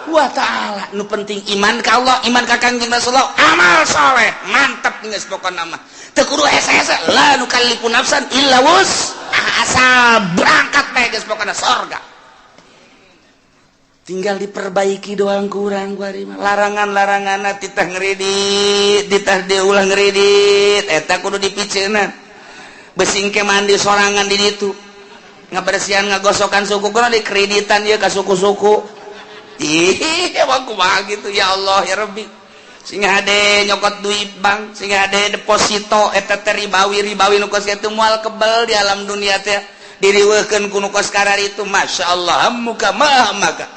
wa ta'ala nu penting iman ka Allah iman ka Kangjeng Rasulullah amal saleh mantep geus pokona mah teu kudu hese-hese la nukallifu nafsan illa asal berangkat bae geus pokona surga tinggal diperbaiki doang kurang kuari mah larangan-laranganna titah ngredit titah diulah ngredit eta kudu dipiceuna besing ke mandi sorangan di ditu ngabersihan ngagosokan suku kunaon dikreditan ieu ka suku-suku ih emang kumaha gitu ya Allah ya Rabbi sing hade nyokot duit bank sing hade deposito eta teh ribawi nu kos kitu moal kebel di alam dunia teh diriweukeun ku nu kos karar itu masyaallah muka maka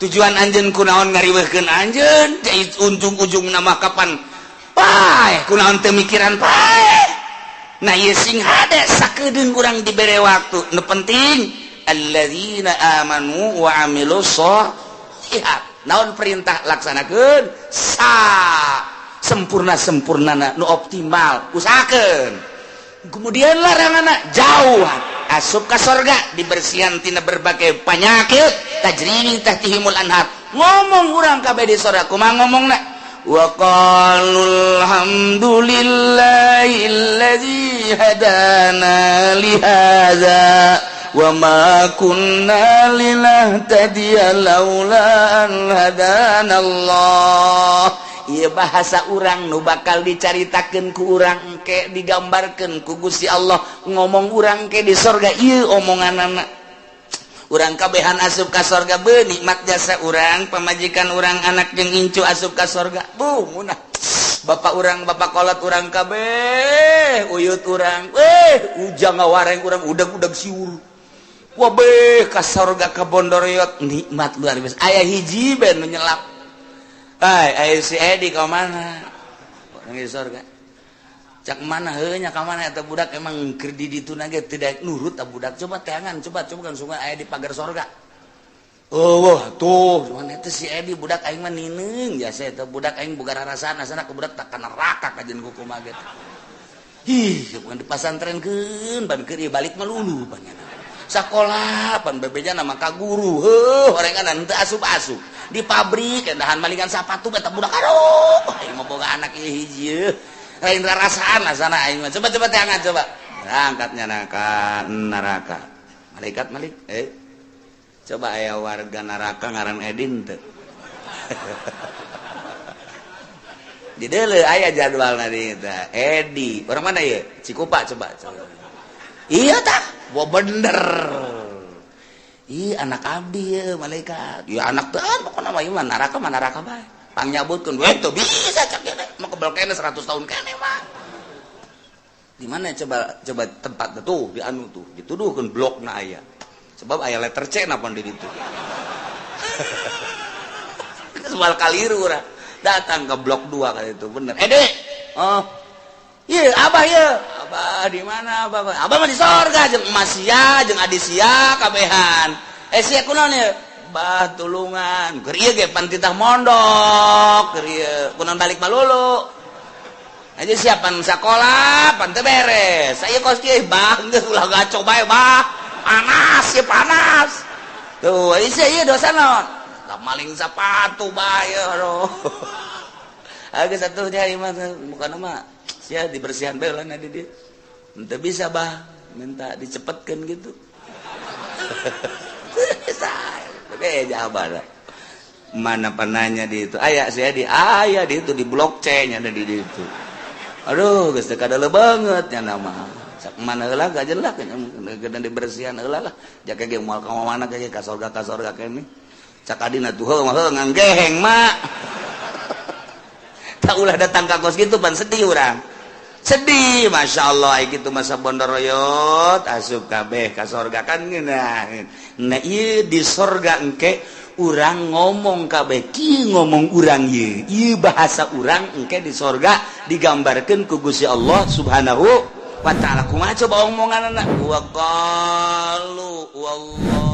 tujuan anjeun kunaon ngariweuhkeun anjeun ujung-ujungna mah kapan pae kunaon teu mikiran pae nah ieu sing hade sakedeung urang dibere waktu nu penting alladzina amanu wa amilus sholihat naon perintah laksanakeun sempurnana nu optimal usahakeun kemudian laranganna jauhan asup ka surga dibersihan tina berbagai penyakit tajri min tahtihimul anhar ngomong urang kabeh di surga kumaha ngomongna wa qalul hamdulillahilladzi hadana li hadza wa ma kunna linahtadiya laula an hadanallah ieu bahasa urang nu bakal dicaritakeun ku urang engke digambarkeun ku Gusti Allah ngomong urang ke di surga ieu omonganana urang kabehan asup ka surga beun nikmat jasa urang pamajikan urang anak jeung incu asup ka surga munah bapak urang bapak kolot urang kabeh uyut urang ujang ngawareng urang udag-udag siul wabeh ka surga ka Bondoroyot nikmat luar biasa aya hiji ben nu nyelap ayo si Edi ka mana? Nang di surga. Cak mana heuh nya ka mana eta budak emang keur di dituna ge tidak nurut ta budak. Coba teangan, coba kan sungai aya di pagar surga. Oh, wah tuh, cuman eta si Edi budak aing mah nineung jasa eta budak aing boga rarasaan asana ke budak tak kana neraka kajen ku kumaha ge. Ih, bukan di pasantrenkeun ban keur balik mah lulu banyak. sekolah pan bebeja nama ka guru orang kan teu asup-asup di pabrik dahan malingan sapatu beta budak aduh aing mah boga anak ieu hiji lain rasaan lah sana aing mah coba teangan coba angkatnya neraka malaikat malik coba aya warga neraka ngaran Edin teu di deuleu aya jadwalna di eta Edi orang mana ya Cikupa coba iya tah wah bener iya anak abdi ya malaikat ya anak tuhan pokoknya mah iman naraka bae pangyabutkeun we teu bisa cak kene mah kebal kene 100 tahun kene mah di mana coba tempat tuh di anu tuh dituduhkeun blokna aya sebab aya letter C na pon di ditu sebal kaliru urang datang ke blok 2 kali itu bener Dek oh iya abah ya abah di mana abah mah di sorga jeung emas sia jeung adi sia kabehan sia kunaon ya bah tulungan keur ieu ge pan titah mondok keur ieu kunaon balik malulu aja siapan sekolah pan teu beres saya kos kieu bah geus ulah gaco bae bah panas ya panas tuh ieu dosa naon tak maling sepatu bae aduh agak satu nyari mah bukan mah sia dibersihan bae lah di dia ente bisa bah minta dicepetkan gitu oke jawaban mana pananya di itu aya saya di itu di blok C nya ada di itu aduh geus teu kadele banget nya nama sak mana heula gajeulak geus dibersihan heula lah jake ge moal ka mana ge ka sorga kene cak adina tuh heuh mah nganggeheng mak tak ulah datang ke kos gitu pan sedih urang sedih masya Allah gitu masa bondoroyot asup kabeh ka sorga kan nah ieu di sorga engke urang ngomong kabeh ki ngomong urang ieu bahasa urang engke di sorga digambarkeun ku Gusti Allah Subhanahu wa taala kumaha coba omonganna wa qalu wallah